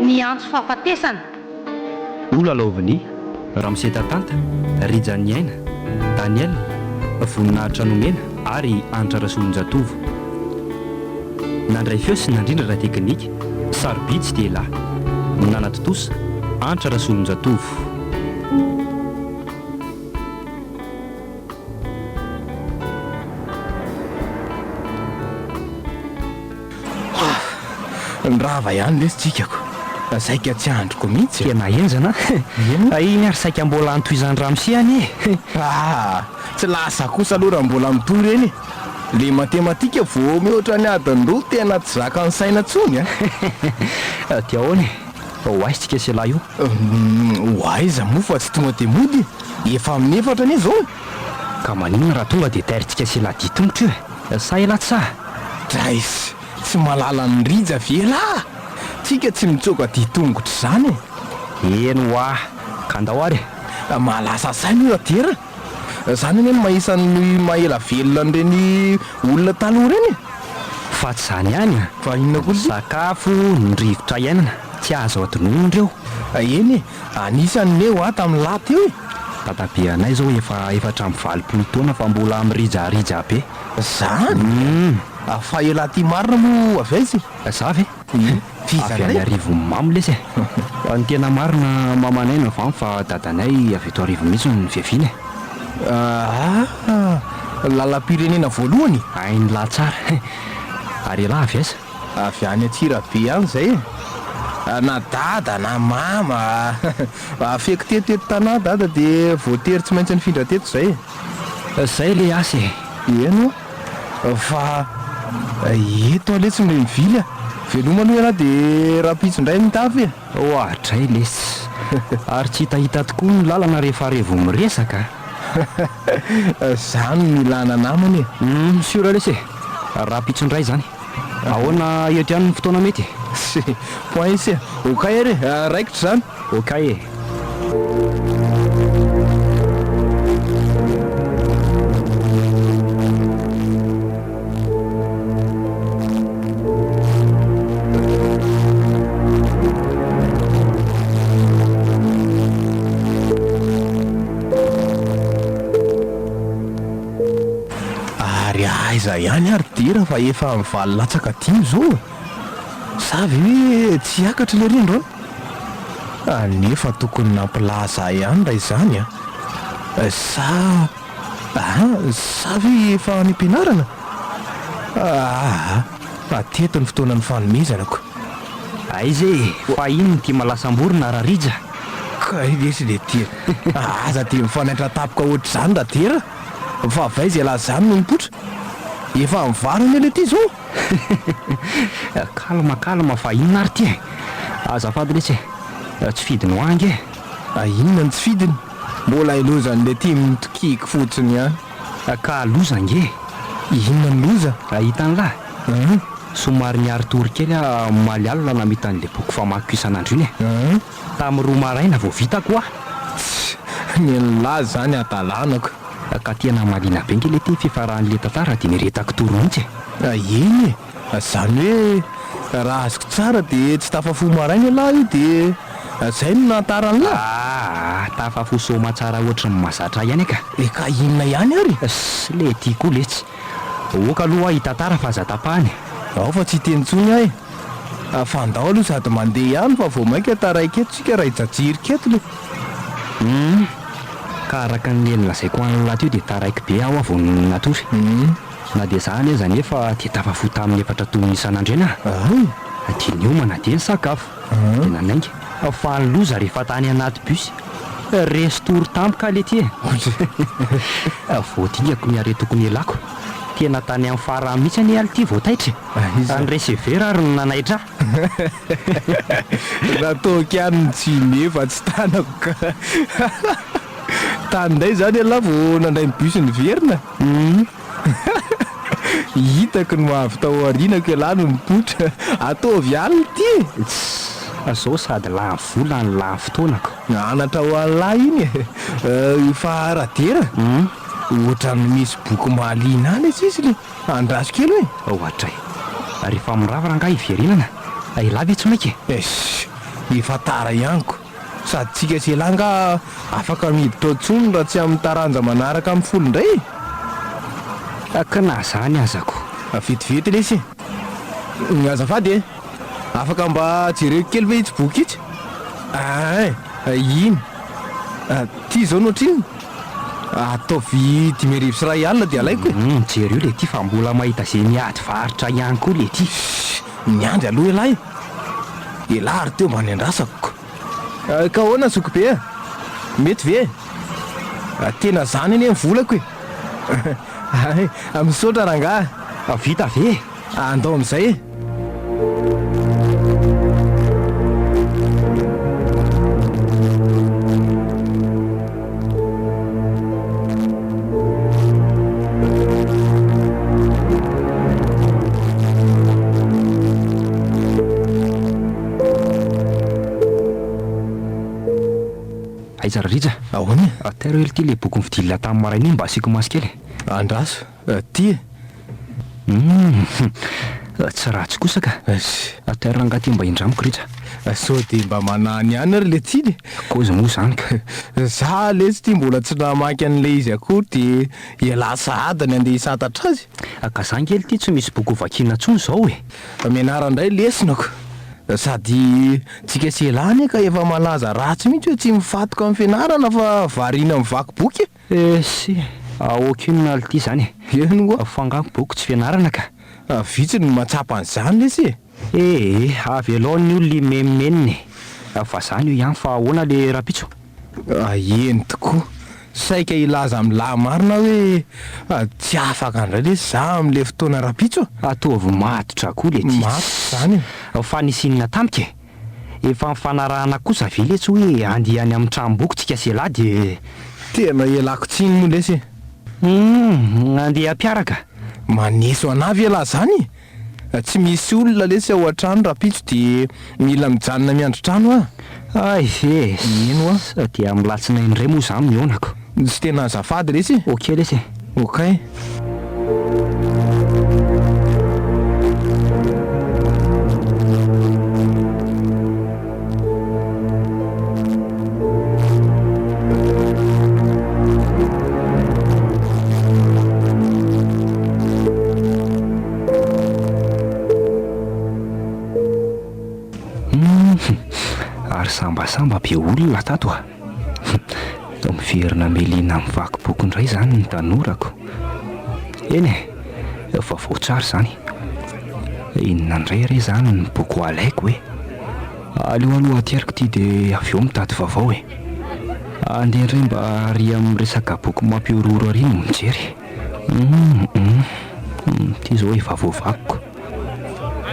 Niantso fahafatesana. Olalaoviny Ramsetatanta, Rijany aina, Daniel, voninahitra nomena ary Anitra Rasolonjatovo. Nandray feo sy nandrindra teknika, sarobidy tsy dia lahy. Nanatotosa Anitra Rasolonjatovo. Ndrava ihany lesy tsikako. Saika tsy androko mihitsy. Tena enzana. Iny ary saika mbola antoizany ramosiany e. Tsy lasa kosa aloha raha mbola mitory eny. Le matematika vao mihoatra ny adiny roa tena tsy zaka ny saina tsony a. Ty ahoany hoaizitsika sy lahy io. Hoaiza moa fa tsy tonga dia mody. Efa amin'ny efatra anie zao. Ka maninona raha tonga dia tairitsika sy lahy ditongotra io. Sa ela tsa. Traisy tsy malala ny rija vela. Tsika tsy mitsoka ditongotra zany. Eno hoa ka andao ary. Malasa saina io atera. Zany anie no mahisan'ny mahela velona an'ireny olona taloha reny. Fa tsy zany ihany. Fa inona koa sakafo ny rivotra iainana tsy azo atononona ireo. Eny anisan'ny eo tamin'ny laty eo. Tatabe anay zao efa 420 taona fa mbola ami'rijarija be. Zany fa ela ty marina moa avy aizy. Zavy avy any arivo mamy lesy. Ny tena marina mamanay navamy fa dadanay avy eto arivo mihitsy ny fiaviany. Lalam-pirenena voalohany. Ainy lahy tsara. Ary lahy avy aiza? Avy any Antsirabe any zay. Na dada na mama afeky teto tanà dada dia voatery tsy maintsy nifindra teto zay. Zay le asy. Eno fa eto aletsy ny mivily. Veloma aloha ianao dia rapitsindray mitafy. Ohatray lesy. Ary tsy hitahita tokoa ny lalana rehefa revo miresaka. Zany milana namany. Siora lesy. Rapitsindray zany. Ahoana eto ihany ny fotoana mety? Point isy. Okay ary raikitra zany. Okay. Aiza ihany ary dera fa efa mivaly latsaka dimy zao. Savy hoe tsy akatra le rindro nefa tokony nampilaza ihany raha izany savy efa nimpianarana. Teto ny fotoana ny fanomezanako. Aizy fa iny ty malasamborona rarija. Ka lesy le tia. Aza dia mifanaitra tapoka ohatr' zany raha dera. Fa vaizy ala zany no mipotra. Efa mivarona ele ty zao. Kalma fa inona ary ty. Azafady lesy. Tsy fidiny hoangy e. Inona ny tsy fidiny? Mbola ilozan'le ty mitokiky fotsiny ihany. Ka loza nge. Inona ny loza? Hitany lahy. Somary niary tory kely maly alina namitan'le boky famako isan'andro iny e. Tamin'ny roa maraina vao vita koa. Ny lahy zany atalanako. Ka tena malina be nge le ty fifaran'le tantara dia niretako toro mihitsy. Eny zany hoe raha azoko tsara dia tsy tafafo maraina lahy io dia zay no nantarany lahy. Tafafo soma tsara ohatry ny mahazatra ihany ka. Ka inona ihany ary? Le ty koa letsy. Oka aloha hitantara fa azatapahany. Ao fa tsy tenitsony ahy. Fandao aloha sady mandeha ihany fa vao mainka taraiky eto tsika raha hijajirika eto le. Ka araka ny elona zay ko an'olona teo dia taraiky be aho vao natory. Na dia zany aza nefa dia tafafo tamin'ny efatra toy isan'andro eny dia ny homana dia ny sakafo. Tena nainga fa ny loza rehefa tany anaty bus resy tory tampoka le ty voatingako ny are tokony elako. Tena tany amin'ny fara mihitsy any aly ty voataitra. Ny resevera ary ny nanaitra. Raha toky ihany ny tsy nefa tsy tanako ka. Tanday zany ala vao nandray ny bus ny verina. Hitako ny mahavy tao arinako ala no mipotra. Ataovy aliny ty. Zao sady lany vola ny lany fotoanako. Anatra ho an'lahy iny. Fa radera. Ohatran'ny misy boky mahaliana any izy le. Andraso kely hoe. Ohatray. Rehefa mirava rangahy iverinana. Ailavy tsy mainky. efa tara ihaniko sady tsika selanga afaka miditra otsony raha tsy amin'ny taranja manaraka amin'ny folo indray kana zany azako vetivety lesy azafady afaka mba jereko kely ve itsy boky itsy iny ty zao noatriny ataovy 5,000 dia alaiko jery io le ty fa mbola mahita zay miady varitra ihany koa le ty miandry aloha elahy elahy ary teo mba ny andrasako ka hoana sokobe mety ve tena zany eny mivolako misaotra rangahy vita ve andao amin'izay aizararija ahoana atero hely ty le boky nividilina tamin'ny maraina iny mba asiako masy kely andraso ty tsy ratsy kosa ka atero rangaty mba indramiko rija sao dia mba manany ihany ary le tiny kozy moa zany ka za lesy ty mbola tsy namaky an'le izy akory dia ialasa adany andeha hisantatra azy ka zany kely ty tsy misy boky vakiana ntsony zao mianarandray lesinako sady tsika selany ka efa malaza ratsy mihitsy hoe tsy mifatoka amin'ny fianarana fa variana mivaky boky sy aokinona ly ty zany eno fangako boky tsy fianarana ka vitsy no matsapa an'izany lesy avy alohan'ny olona memeniny fa zany io ihany fa ahoana le rapitso eny tokoa saika ilaza amin'ny lahy marina hoe tsy afaka andray lesy za amin'le fotoana rapitso ataovy matotra koa le ty mato zany fa nisinina tamika efa mifanarahana kosa ve letsy hoe andihany amin'ny tranom-boky tsika sela dia tena ialako tsiny moa lesy andeha ampiaraka maneso anavy elahy zany tsy misy olona lesy ao an-trano rapitso dia mila mijanona miandro trano eno dia amin'ny latsinainy iray moa zany mionako tsy tena azafady lesy ok lesy ok ary sambasamba be olona tato miverina melina mivaky boky indray zany ny tanorako eny fa voatsary zany inona indray re zany ny boky ho alaiko aleoaloha ateriko ty dia avy eo mitady vaovao andeha indray mba ary amin'ny resaka boky mampiororo ary no mijery ty zao efa voavakiko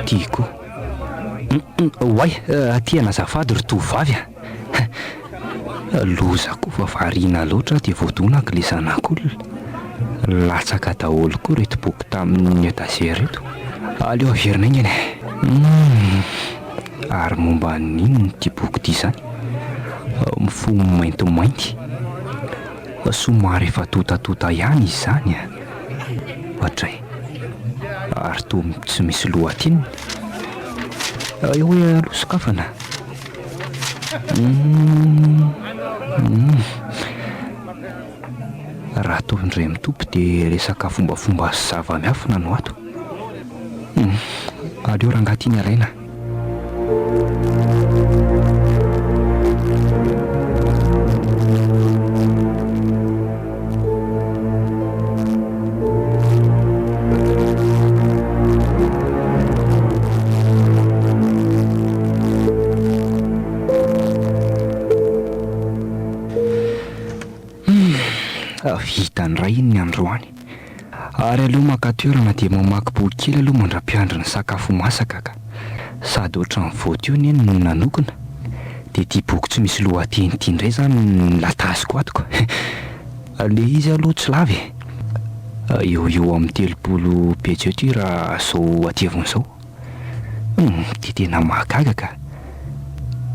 tiako oay tiana azafady ry tovavy lozako fa variana loatra dia voadonako le zanak'olona latsaka daholo koa reto boky tamin'ny etaze reto aleo averina iny ary momba ninony ty boky ty zany mifono maintimainty somary efa totatota ihany izy zany ohatray ary to tsy misy lohatininy eo hoe alosokafana raha toy indray mitompy dia resaka fombafomba zava-miafina no ato aleo rangatiny araina vitany ray iny ny androany ary aloha maka-toerana dia mamaky boky kely aloha mandra-piandro ny sakafo masaka ka sady ohatrany voato io ny eny no nanokona dia ty boky tsy misy lohateny ty indray zany ny lataziko atoko le izy aloha tsy lavy eo amin'ny 30 pejy ty raha zao atiavin'izao dia tena mahagaga ka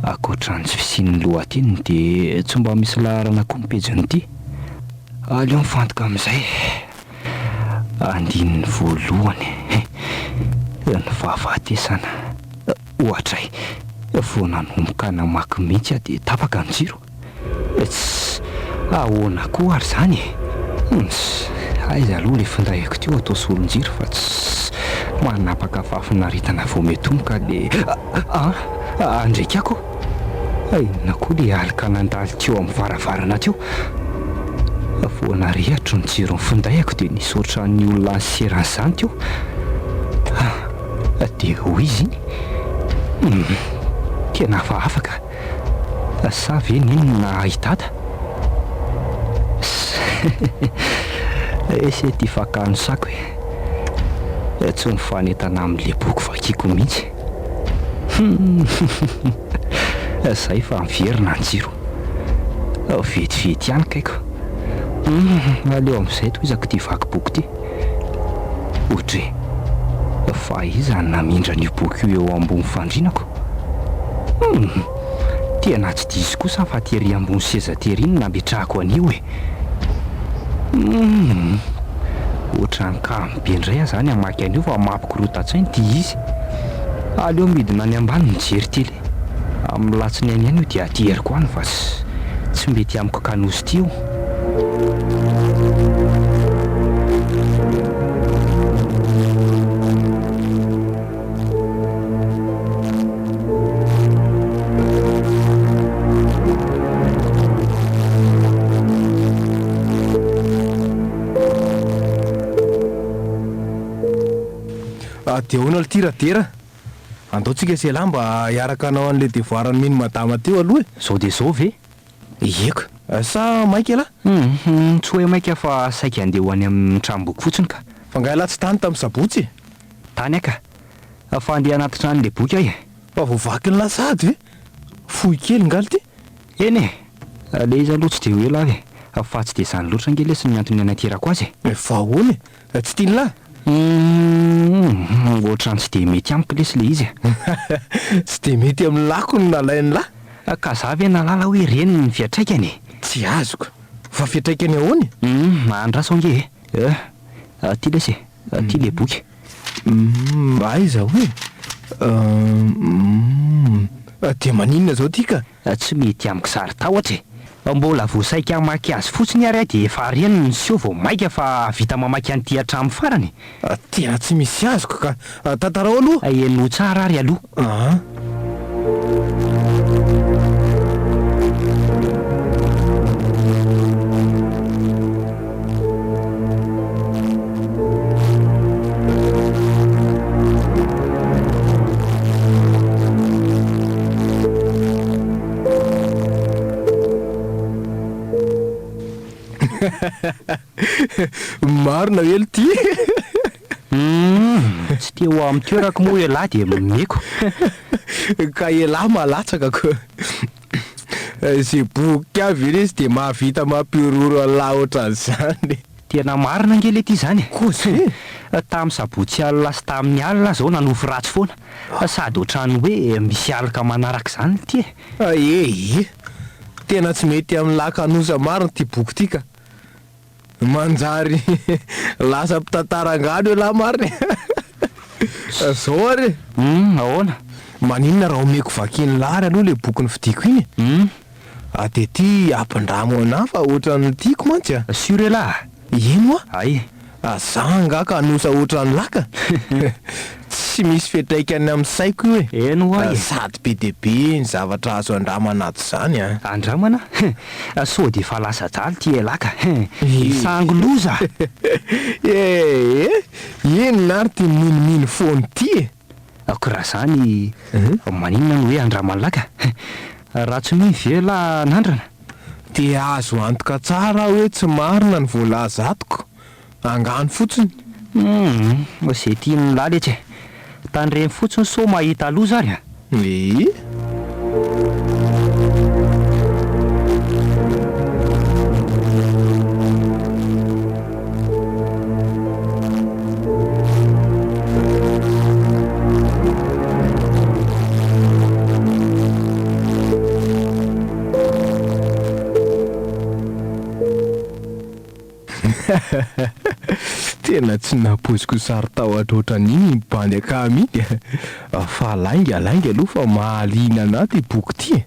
akoatrany tsy fisian'ny lohateny dia tsy mba misy laharana koa mipejiny ty aleo mifantoka amin'izay andininy voalohany ny fahafatesana ohatray Vao nanomboka namaky mihitsy dia tapaka ny jiro. Tsy ahoana koa ary zany aiza aloha le findaiko teo atao solon-jiro fa tsy manapaka fafinaritana vao metomboka dia andraikako inona koa le alika nandaly teo amin'ny varavarana teo. Vao narehatra ny jiro ny findaiko dia nisaotra ny olona nyseran'izany teo. Dia hoy izy iny tena fa afaka sa ve ninona ahitata. Ese ty fakano sako tsy mifanetana amin'le boky vakiako mihitsy. Zay fa miverina ny jiro vetivety ihany kaiko. Aleo amin'izay toizako ty vaky boky ty ohatra fa izany namindra ny boky io eo ambony fandrinako. Tena tsy diso kosa fa tery ambony seza tery iny nametrahako anio ohatra ny kambe indray aho zany hamaky anio fa mampikorotan-tsainy ty izy. Aleo midina any ambany mijery tele amin'ny latsiny any io dia ateriko any fa tsy mety amiko kanozy ty io. Dia hoana le tiratera andaontsika se lamba hiaraka anao an'le devoirany mino madama teo aloha Zao dia zao ve? Eko sa maika ala tsy hoe maika fa saika andeha ho any amin'ny tranom-boky fotsiny ka. fa ngahy latsy tany tamin'ny sabotsy Tany aka fa andeha anaty tranon'le boky ahy. fa voavaky ny lasady ve fohy kely ngaly ty Eny le izy aloha tsy dia hoe lahy fa tsy dia izany loatra angelesy ny antony anaterako azy. fa hoany tsy tia ny lahy Ohatrany tsy dia mety amiko lesy le izy. tsy dia mety amin'ny lako no nalain'ny lahy Ka za ve nalala hoe reny ny fiatraikany? tsy azoko fa fiatraikany ahoany Andraso ange ty lesy ty le boky. aiza hoe dia maninona zao tika Tsy mety amiko sary tahotra mbola voasaika hamaky azy fotsiny ary dia efa reny ny seho vao maika fa vita mamaky an'ity hatramin'ny farany. tena tsy misy azoko ka tantarao aloha Eno tsara ary aloha. marina hely ty Tsy tia ho amin'ny toerako moa elahy dia meko. ka elahy malatsaka ko zay boky avy eny izy dia mahavita mampiororo alahy ohatran'izany Tena marina angely ety izany. kozy Tamin'ny sabotsy alina sy tamin'ny alina zao nanofo ratsy foana sady ohatrany hoe misy alika manaraka izany ty tena tsy mety amin'ny lakanoza marina ty boky ty ka manjary lasa mpitantarangano elahy marina zao ary ahoana maninona raha omeko vakiny lary aloha le boky ny fidiko iny dia ty ampindramo anahy fa ohatran'ny tiako mantsy Sure lahy. ino Ay zanga ka anosa ohatran'ny laka tsy misy fiatraikany amin'ny saiko io eno ay sady be dia be ny zavatra azo andrama anaty izany andramana sao dia fa lasa jaly ty elaka sangoloza. ino nary ty miniminy foany ty Koraha zany maninona no hoe andramany laka raha tsy mivela nandrana dia azo antoka tsara hoe tsy marina ny voalaza atoko angano fotsiny zay tiany laly etsy tandreny fotsiny so mahita aloha zary Tena tsy napoziko sary tahotra an'iny bandy akaminy. Fa lainga aloha fa mahaliana anahy ty boky ty.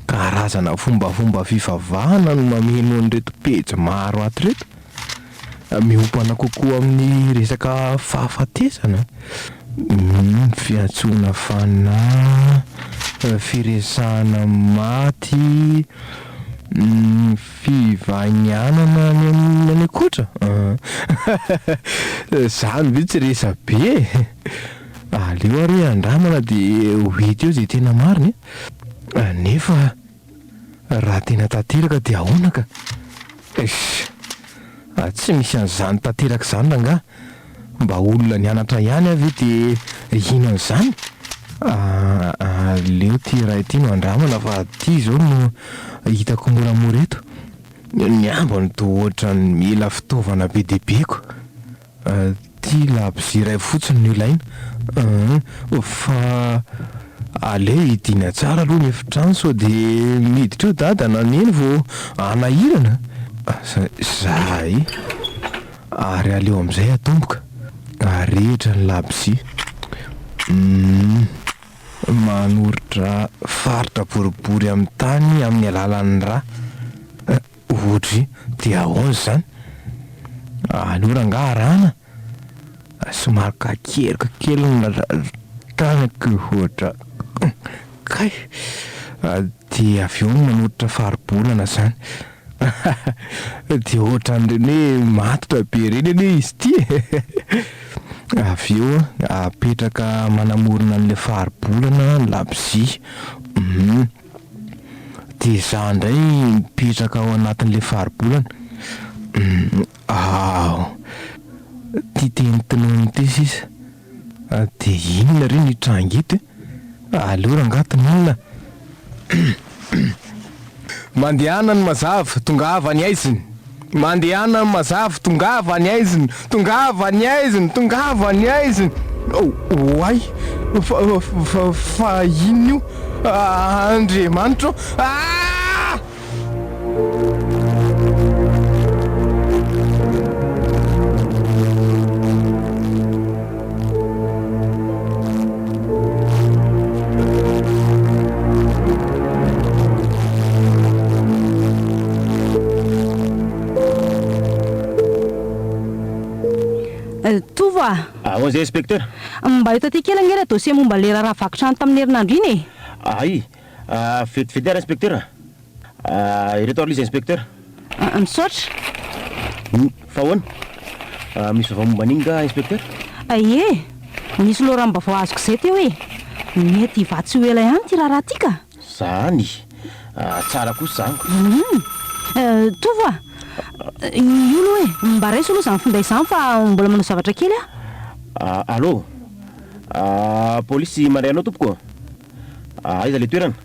Karazana fombafomba fivavahana no mameno an'ireto pejy maro ato reto. Miompana kokoa amin'ny resaka fahafatesana, fiantsoana fanahy, firesahana maty, fivanianana ny akotra. Zany ve tsy resa be. Aleo ary andramana dia ho hita eo zay tena mariny. Nefa raha tena tanteraka dia ahoana ka? Tsy misy an'izany tanteraka izany ranga. Mba olona nianatra ihany avy dia ino an'izany? Aleo ty raha ity no andramana fa ty zao no hitako moramora eto. Ny ambony toa ohatran'ny mila fitaovana be dia beko. Ty labozia iray fotsiny no ilaina. Fa aleo hidiana tsara aloha ny efitrano sao dia miditra eo dada na neny vao anahirana. Zay ary aleo amin'izay atomboka arehitra ny labozia. Manoritra faritra boribory amin'ny tany amin'ny alalan'ny rà. Ohatry dia ahoana izany? Aleo rangahy arahana. Somary kakerika kely ny tanako ohatra. Kay dia avy eo manoritra faribolana izany. Dia ohatran'ireny hoe matotra be ireny anie izy ty. Avy eo apetraka manamorona an'ilay faribolana ny labozia. Dia izaho indray mipetraka ao anatin'ilay faribolana. Ty tenitinoany ty sisa. Dia inona re ny trangito? Aleo rangahy tinonina. Mandehana ny mazava, tongava ny aiziny. Mandehana ny mazava, tongava ny aiziny. Tongava ny aiziny, tongava ny aiziny. Oay, fa inona io? Andriamanitra. Tova. Ahoana inspecteur? Mba hita ty kely angera dossier momba le raha vakotrany tamin'ny herinandro iny e. Ay, federa inspecteur. Ireto ary izy inspecteur. Misaotra. Fa ahoana? Misy vava momba an'iny nga inspecteur? Ie, misy loharam-baovao azoko izay teo e. Mety hivatsy ho ela ihany ty raha ty ka. Zany. Tsara kosa zany. Tova. Io aloha e, mba raiso aloha izany finday izany fa mbola manao zavatra kely a. Allô? Polisy mandray anao tompoko? Aiza le toerana?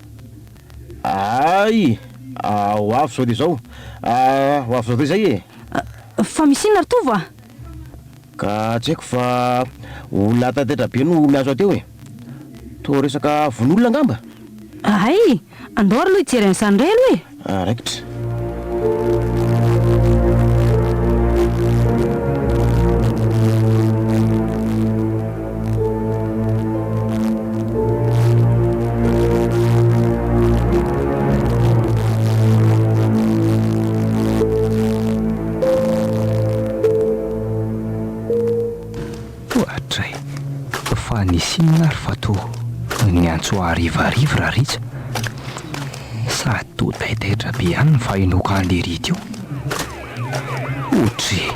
Ay, ho avy zao dia zao. Ho avy zao dia zay e. Fa misy inona ry Tova? Ka tsy haiko fa olona tatetra be no miazo ateo e. Toa resaka von'olona angamba? Ay, andao ary aloha hijery an'izany indray aloha e. Raikitra. Fa nisy inona ary fa to ny antso harivarivo raha ritsy. Sady toa taitaitra be ihany ny fahinoaka an'ilay rity io. Ohatry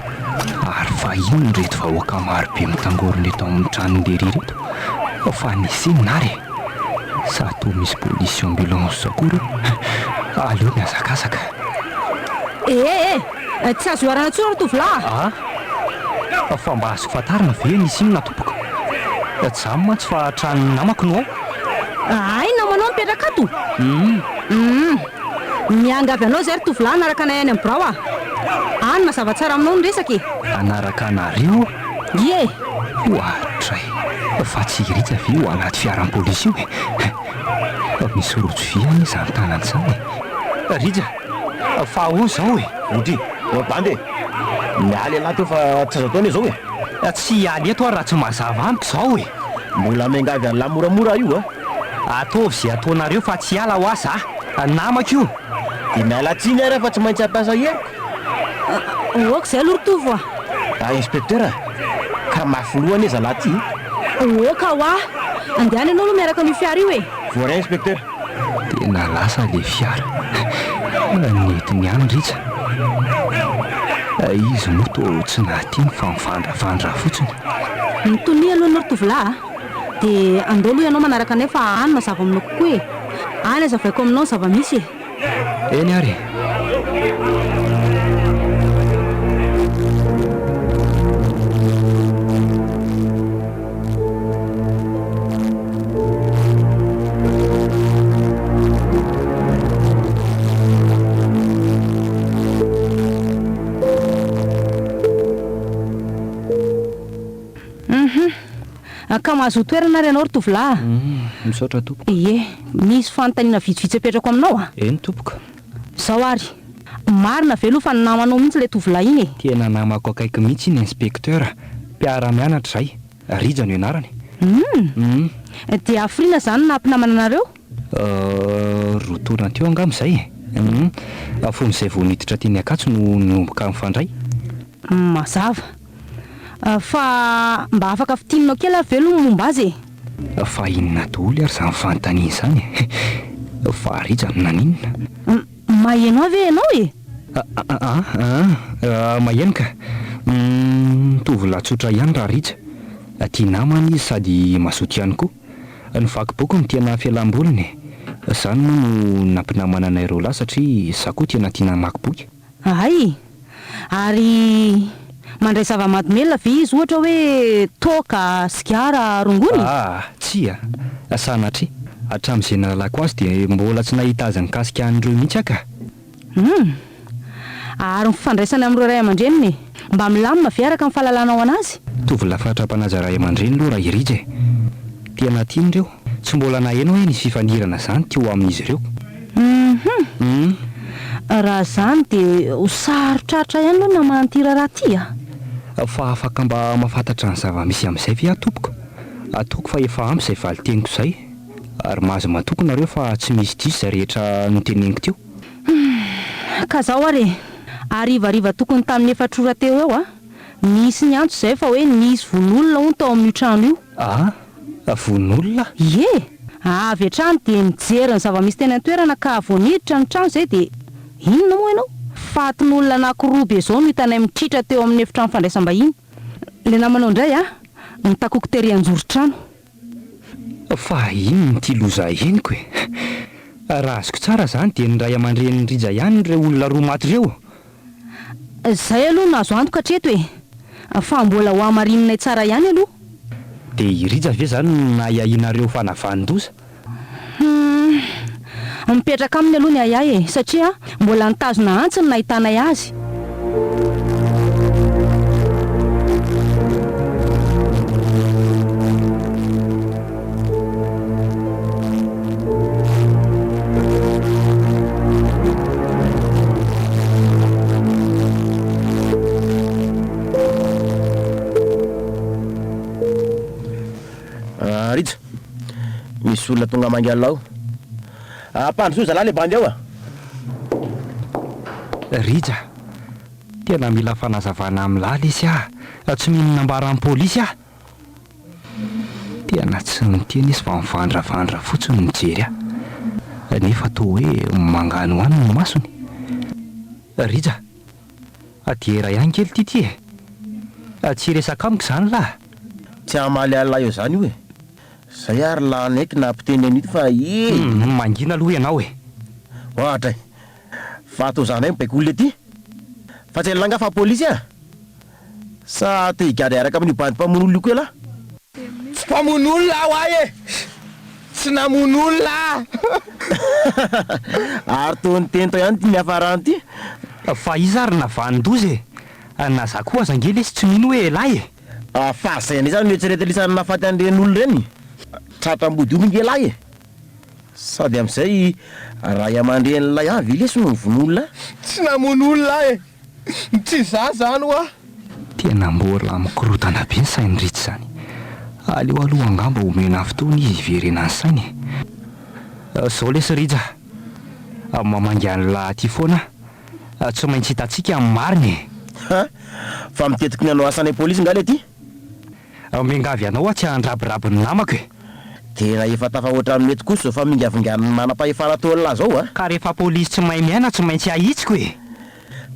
ary fa ino ny reto vahoaka marobe mitangorona eto amin'ny tranon'ilay reto. Fa nisy inona ary sady toa misy polisy ambulance akory. Aleo miazakazaka. Tsy azo arana tsoro ry tovolahy. Fa mba azoko fantarina ve nisy inona tompoko? Tsy zany mantsy fa tranon'ny namako no ao. Ay, namanao mipetraka ato. Miangavy anao zay ry tovolahy anaraka anay any amin'ny birao a. Any mazava tsara aminao ny resaka e. Anaraka anareo? Ie. Ohatray, fa tsy ritsy ve ho anaty fiaram-polisy io e. Misy rojo vy any izany tanany izany. Rija, fa ahoana izao e? Ody. Bandy mialy laha teo fa tsy azo ataony zao e. Tsy aly eto raha tsy mazava amiko zao e. Mbola miangavy an'la moramora io Ataovy zay ataonareo fa tsy ala ho aza namako io. De miala tsiny ara fa tsy maintsy ampiasa hery. Oka zay aloha tovo Inspecteur ka mafy lohany izy laha ty. Oka wa andehana ianao aloha miaraka amin'ny fiara io e. Voaray inspecteur. Tena lasa le fiara nety niany Rija. Izy moa to tsy nahatiany fa mivandravandra fotsiny. Nitony aloha anao tovolahy de andao aloha ianao manaraka anay fa any mazava aminao kokoa e. Any azavaiko aminao zava-misy e. Eny ary. Ka mahazo toerana ary ianao tovolahy. Misaotra tompoko. Ie, misy fanontaniana vitsivitsy apetrako aminao Eny tompoko. Zao ary marina ve aloha fa namanao mihitsy le tovolahy iny e. Tena namako akaiky mihitsy iny inspecteur. Mpiara-mianatra zay. Rija no ianarany. De afrina zany na mpinamana anareo? Rotorana teo angambizay. Fon'izay vao niditra teny Akatso no nomboka mifandray. Mazava. Fa mba afaka fitininao kely velo momba azy e. Fa inona daholo ary zany fanontaniana izany e. Fa Rija naninona? Maheno avy ianao e. Maheno ka. Tovolahy tsotra ihany raha Rija. Tia namany izy sady mazoto ihany koa. Ny vakiboky no tena fialambolony. Zany moa no nampinamana anay roa lahy satria izaho koa tena tia namaky boky. Ay, ary mandray zava-mahadomelina ve izy ohatra hoe toka, sigara, rongony? Tsia. Sanatria. Hatramin'izay nalalako azy dia mbola tsy nahita azy nikasika an'ireo mihitsy aka. Ary mifandraisana amin'ireo ray aman-dreniny mba milamina ve araka amin'ny fahalalana ao anazy? Tovolahy fatra-panaja ray aman-dreny aloha raha Rija e. Tena tian'ireo. Tsy mbola naheno hoe nisy fifandirana zany teo amin'izy ireo. Raha zany de ho sarotratra ihany aloha namanty raha ty Fa afaka mba mahafantatra ny zava-misy amin'izay ve tompoko? Atoko fa efa ampy izay valiteniko izay. Ary mahazo matoko nareo fa tsy misy diso izay rehetra noteneniko teo. Ka zao ary arivariva tokony tamin'ny efatrora teo eo nisy ny antso izay fa hoe nisy von'olona hono tao amin'io trano io. Von'olona? Ie, avy hatrany de mijery ny zava-misy teny an-toerana ka voaniditra ny trano izay de inona moa ianao? Fatin'olona anankiroa be zao no hitanay mitritra teo amin'ny efitrano fandraisam-bahiny. Le namanao indray nitakoko tery anjoro-trano. Fa ino ty loza henoko e. Raha azoko tsara zany dia ny ray aman-dreniny Rija ihany ireo olona roa maty ireo. Zay aloha nazo antoka hatreto e. Fa mbola ho amarinina tsara ihany aloha. Dia i Rija ve zany nahiahinareo fanavandoza? Mipetraka aminy aloha ny ahiahy e, satria mbola nitazona antsy ny nahitanay azy. Rija, misy olona tonga mangala ao. Pandrosoa zalahy le bandy ao Rija, tena mila fanazavana amin'ny laly izy tsy mihinana ambara amin'ny pôlisy Tena tsy miteny izy fa mivandravandra fotsiny mijery nefa toa hoe mangano any ny masony. Rija, adiera ihany kely ty tsy resaka amiko zany lahy. Tsy amaly ala eo zany io e. Zay ary la naiky na mpiteny an'ito fa mangina aloha ianao e. Ohatra fa atao zany mibaiko olona ty. Fa tsy langa fa pôlisy sa te higady araka amin'ny bandy mpamono olona koa la. Tsy mpamono olona aho e. Tsy namono olona. Ary tony teny tao ihany ty miafarany ty. Fa izy ary navandoza na za koa azangely izy tsy mino hoe lahy fa zay ne zany mieritsereta lisany nafaty an'ireny olona reny. Tratra-mbody olo ngelahy sady amin'izay ray aman-dren'ilay avy ilesy no von'olona. Tsy namono olona Tsy za zany oa. Tena mbola mikorotana be ny sainy ritsy zany. Aleo aloha angamba omena fotoana izy hiverena ny sainy. Zao lesy rija mamangany lahaty foana, tsy maintsy hitantsika amin'ny mariny. Fa mitetiky ny anao asanay polisy nga le ty. Miangavy anao tsy handrabirabiny namako e. Tena efa tafahoatra ny mety kosa fa mingavingany manam-pahefana tao lahy zao a. Ka rehefa polisy tsy mahay miaina tsy maintsy ahitsiko e.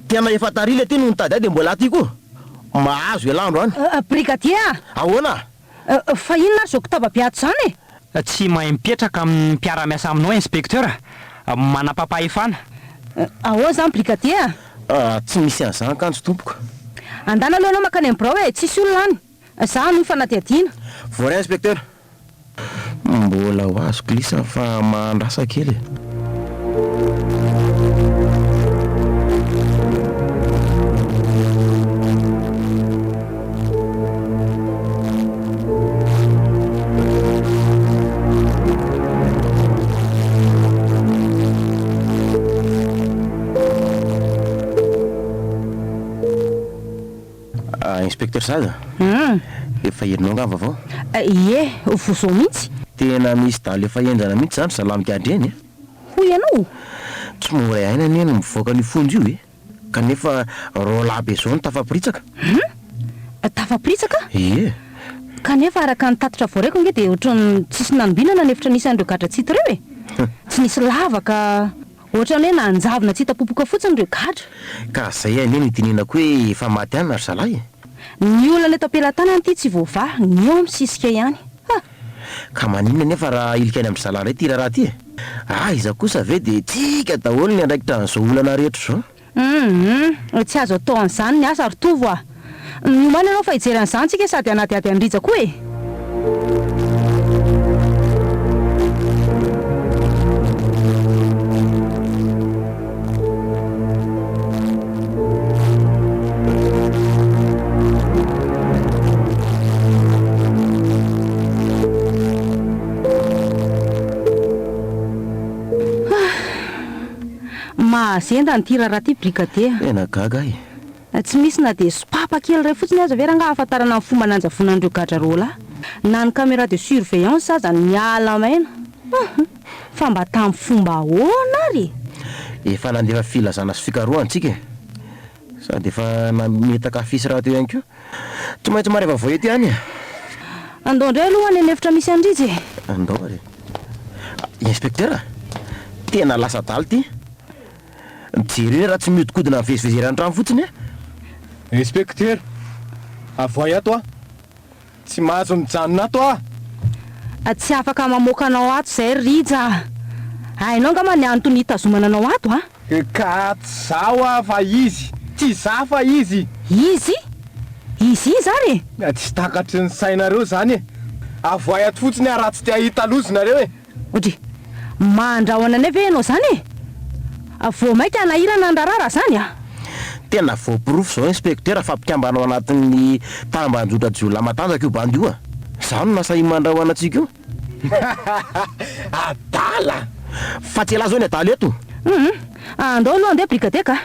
Tena efa tarila ty no nitady de mbola aty koa. Mahazo elandro any. Brigadier, Ahoana? fa inona zao kitavam-piato zany e? Tsy mahay mipetraka amin'ny mpiara-miasa aminao inspekteur, manam-pahefana. Ahoa zany brigadier? Tsy misy an'izany kanjo tompoko. Andana aloha anao makany amin'ny birao e, tsisy olona any. Za no fanadihadiana. Voray inspekteur. Mbola ho azoko lisa fa mandrasa kely. Inspekteur Sada. Efa herinao ngamba vao. Ie, vozao mihitsy. Tena misy dala efa enjana mihitsy zany salamika andreny. Hoy ianao? Tsy mora aina anie no mivoaka ny fonjo io e. Kanefa rola be zao no tafapritsaka. Tafapritsaka? Ie. Kanefa araka ny tatitra voaraiko nge dia ohatrany tsisy nanombinana nefa nisy an'ireo gadra tsy hita ireo e. Tsy nisy lavaka, ohatrany hoe nanjavona tsy hita popoka fotsiny ireo gadra. Ka zay anie ny dinenako hoe efa maty any ry zalahy. Ny olona eto am-pelantanany ity tsy voava, ny eo misisika ihany. Ka maninona nefa raha ilika any amin'ny zalahy ray ty raha ty e. Iza kosa ve de tsika daholo ny andraikitra an'izao olana rehetra zao. Tsy azo atao an'izany ny asa ary tovo a. Nomana ianao fa hijery an'izany tsika sady anaty ady andrija koa e. Mahazenda ny tira raha ty brigadier. Tena gaga e. Tsy misy na dia sopapa kely ray fotsiny aza vera nga ahafantarana ny fomba nanjavonan'ireo gadra rola. Na ny caméra de surveillance aza miala maina. Fa mba tamin'ny fomba ahoana ary? Efa nandefa filazana sy fikarohana antsika e. Sady efa nametaka fisy raha teo ihany koa. Tsy maintsy mareva vao eto ihany e. Andao indray aloha ny efitra misy andrizy. Andao ary. Inspekteur, tena lasa daly ty. Mijery raha tsy miodikodina mivezivezeran'ny trano fotsiny e. Inspekteur, avoy ato a. Tsy mahazo mijanona ato a. Tsy afaka mamoaka anao ato zay rija. Hainao nga ma ny antony hitazomana anao ato a? Ka zao a fa izy. Tsy za fa izy. Izy? Izy ary? Tsy takatry ny sainareo zany e. Avoy ato fotsiny a raha tsy te ahita lozinareo e. Odry, mandrahoana ne ve ianao zany e? Vao maika nahirana andrarara zany a? Tena voaporofo zao inspekteur fa mpikambanao anatin'ny tambanjodrajola matanjaka io bandy io a. Zany nasa imandrahoana antsika io. Adala. Fa tsy ela zao ny adala eto. Andao aloha andeha brigadier ka.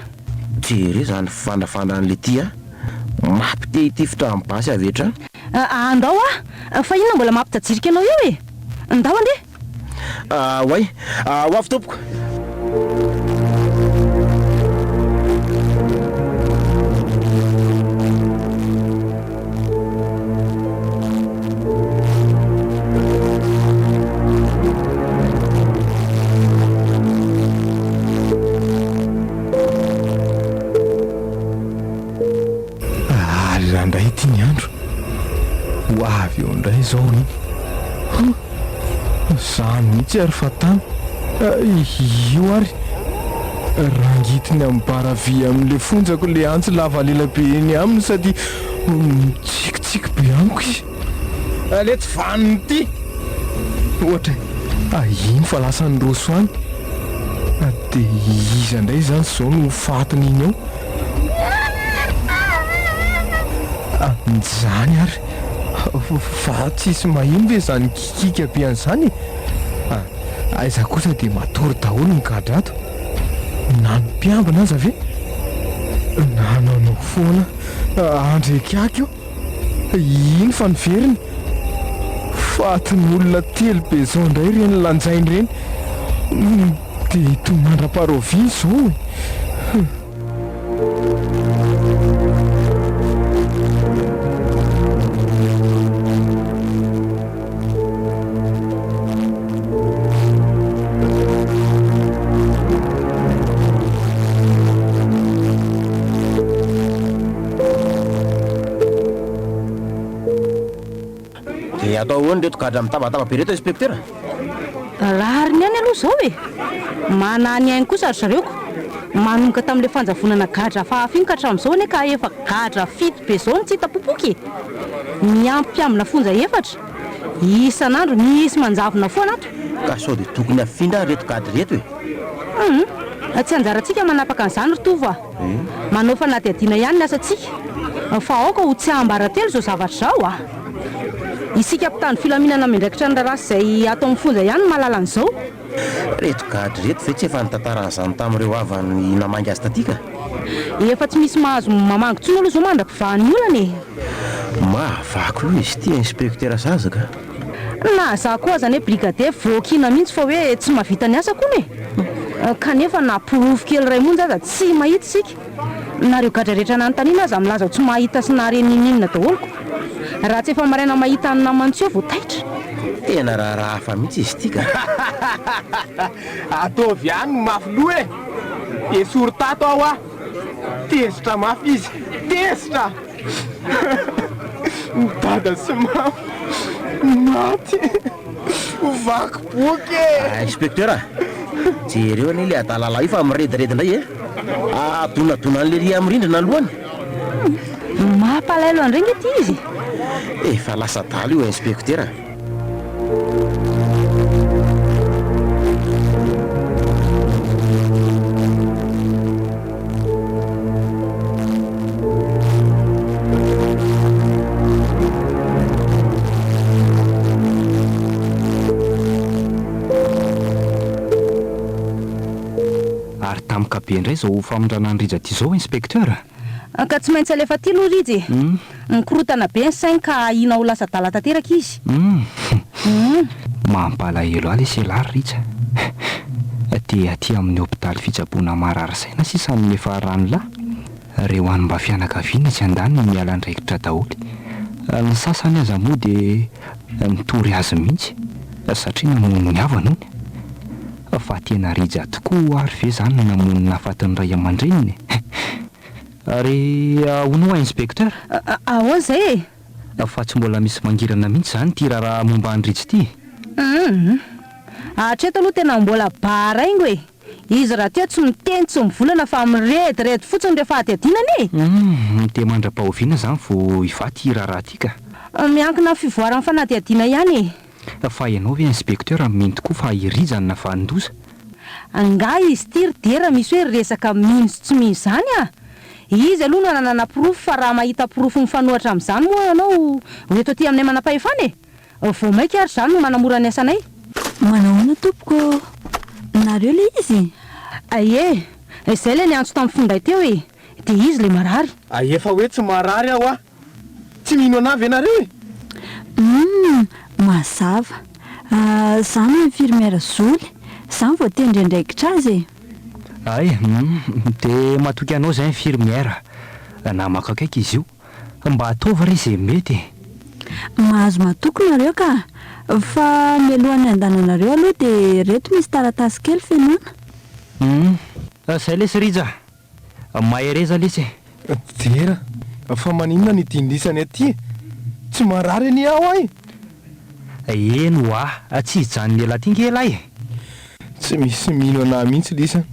Jery zany fandafandran'le ty a. Mampite hitifitra amin'ny basy avetra. Andao a, fa inona mbola mampitadzirika anao io e? Andao andeha. Oay, ho avy tompoko. Andray ty ny andro ho avy eo indray zao iny. Zany mihitsy ary fatana io ary rangitiny amin'ny baravy amin'le fonjako le antsy lava lela be eny aminy sady mitsikitsiky be amiko izy. Le tsy vaniny ty ohatra iny fa lasa ny roso any de iza indray zany zao no fatiny iny eo. Zany ary fa tsisy mahino ve zany kikika be an'izany. Aiza kosa dia matory daholo ny gadra ato na ny mpiambina aza ve. nanao foana andrekako iny fa niveriny fatin'olona telo be zao indray reny lanjainy reny dia tomandra-paroviana zao atao ahoany reto gadra mitabataba be reto inspektera lariny any aloha zao e manany ainy kosa ry zareoko manomboka tamin'ilay fanjavonana gadra fahafiny ka hatramin'izao ane ka efa gadra fito be zao ny tsy hita popoky miampy amina fonja efatra isan'andro nisy manjavona foana ato ka sao dia tokony afindra reto gadra reto e tsy anjarantsika manapaka an'izany rotova manao fanadihadiana ihany ny asantsika fa aoka ho tsy ambaratelo zao zavatra zao isika mpitandro filaminana mindraikitra ny rarasy izay atao amin'ny fonja ihany mahalala an'izao reto gadra reto ve tsy efa nitantaran'izany tamin'ireo avany namangy azy tatika efa tsy misy mahazo mamango tsony aloha zao mandra-pivahany olana e mahavako aloha izy tia inspektera zazaka na za koa zany hoe brigadier voakina mihitsy fa hoe tsy mahavita ny asa koa ne kanefa napirofo kely ray mony zaza tsy mahita sika nareo gadra rehetra nanontaniana aza milaza ho tsy mahita sy narenin'inona daholoko raha tsy efa maraina mahita ny namantsio vao taitra tena raha hafa mihitsy izy tika ataovy ihany no mafy loha e esory tato aho a tezitra mafy izy tezitra midada sy mafy maty vakiboky e inspektera jereo anie le adalala io fa mirediredy indray e adonadona an'le ry am'rindrina alohany mampalailo andreny ety izy efa lasa dala io inspektera ary tamika be indray zao famindranany rija ty zao inspektera ka tsy maintsy alefa ty loha rizy nikorotana be ny sainy ka ina ho lasa dala tanteraka izy mampalahelo aly selary rija dia aty amin'ny hopitaly fitsaboana marary saina sisan'ny efa ranolahy reo any mba fianakaviana tsy andany miala ndraikitra daholy ny sasany aza moa dia mitory azy mihitsy satria namono ny havana ony fa tena rija tokoa ary ve zany namonina afatin'ny ray aman-dreniny ary honoa inspekteur ahoana zay e fa tsy mbola misy mangirana mihitsy zany ty raha momba andritsy ty hatreto aloha tena mbola baraingo e izy raha tia tsy miteny tsy mivolana fa mirediredy fotsiny rehefa adihadinany e dia mandra-pahoviana zany vo ifaty raharaha ty ka miankina fivoarany fanadihadiana ihany e fa ianao ve inspekteur mino tokoa fa irizany na fandoza nga izy ty ry dera misy hoe resaka mino sy tsy mino zany izy aloha no nanana pirofo fa raha mahita pirofo mifanohatra amin'izany moa anao hoeto aty aminay manam-pahefana e vao maika ary zany no manamora ny asanay manahoana tompoko nareo le izy aie izay le niantso tamin'ny fonday teo e dia izy le marary efa hoe tsy marary aho a tsy mino anavy ianareo e mazava zany infirmière zoly zany vao tendry ndraikitra azy e ay dia matoky anao zay infirmière na makakaiky izy io mba ataova ry izay mety mahazo matoko nareo ka fa mialohan'ny andananareo aloha dia reto misy taratasy kely fenona zay lesy rija mahereza lesy dera fa maninona ny dindrisany aty tsy marary any aho ay eno tsy hijanony ela ty-ngela tsy misy mino anahy mihitsy lisa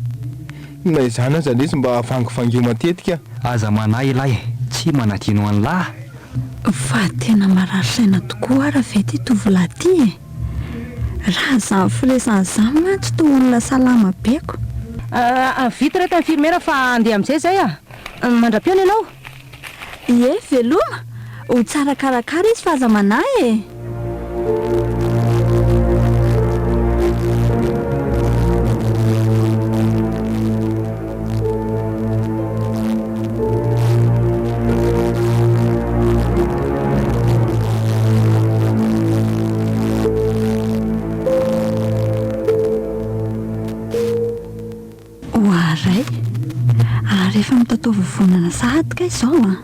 na izany aza lesy mba vangivangio matetika aza manahy ilay tsy manadino an'lahy fa tena marary saina tokoa ara ve ty tovolahy ty e raha zany firesan'izany mantsy to olona salama beko vita reto infirmiera fa andeha amin'izay zay mandra-piona ianao ie veloma ho tsara karakara izy fa aza manahy e efa mitataova vonana sahadika izao a.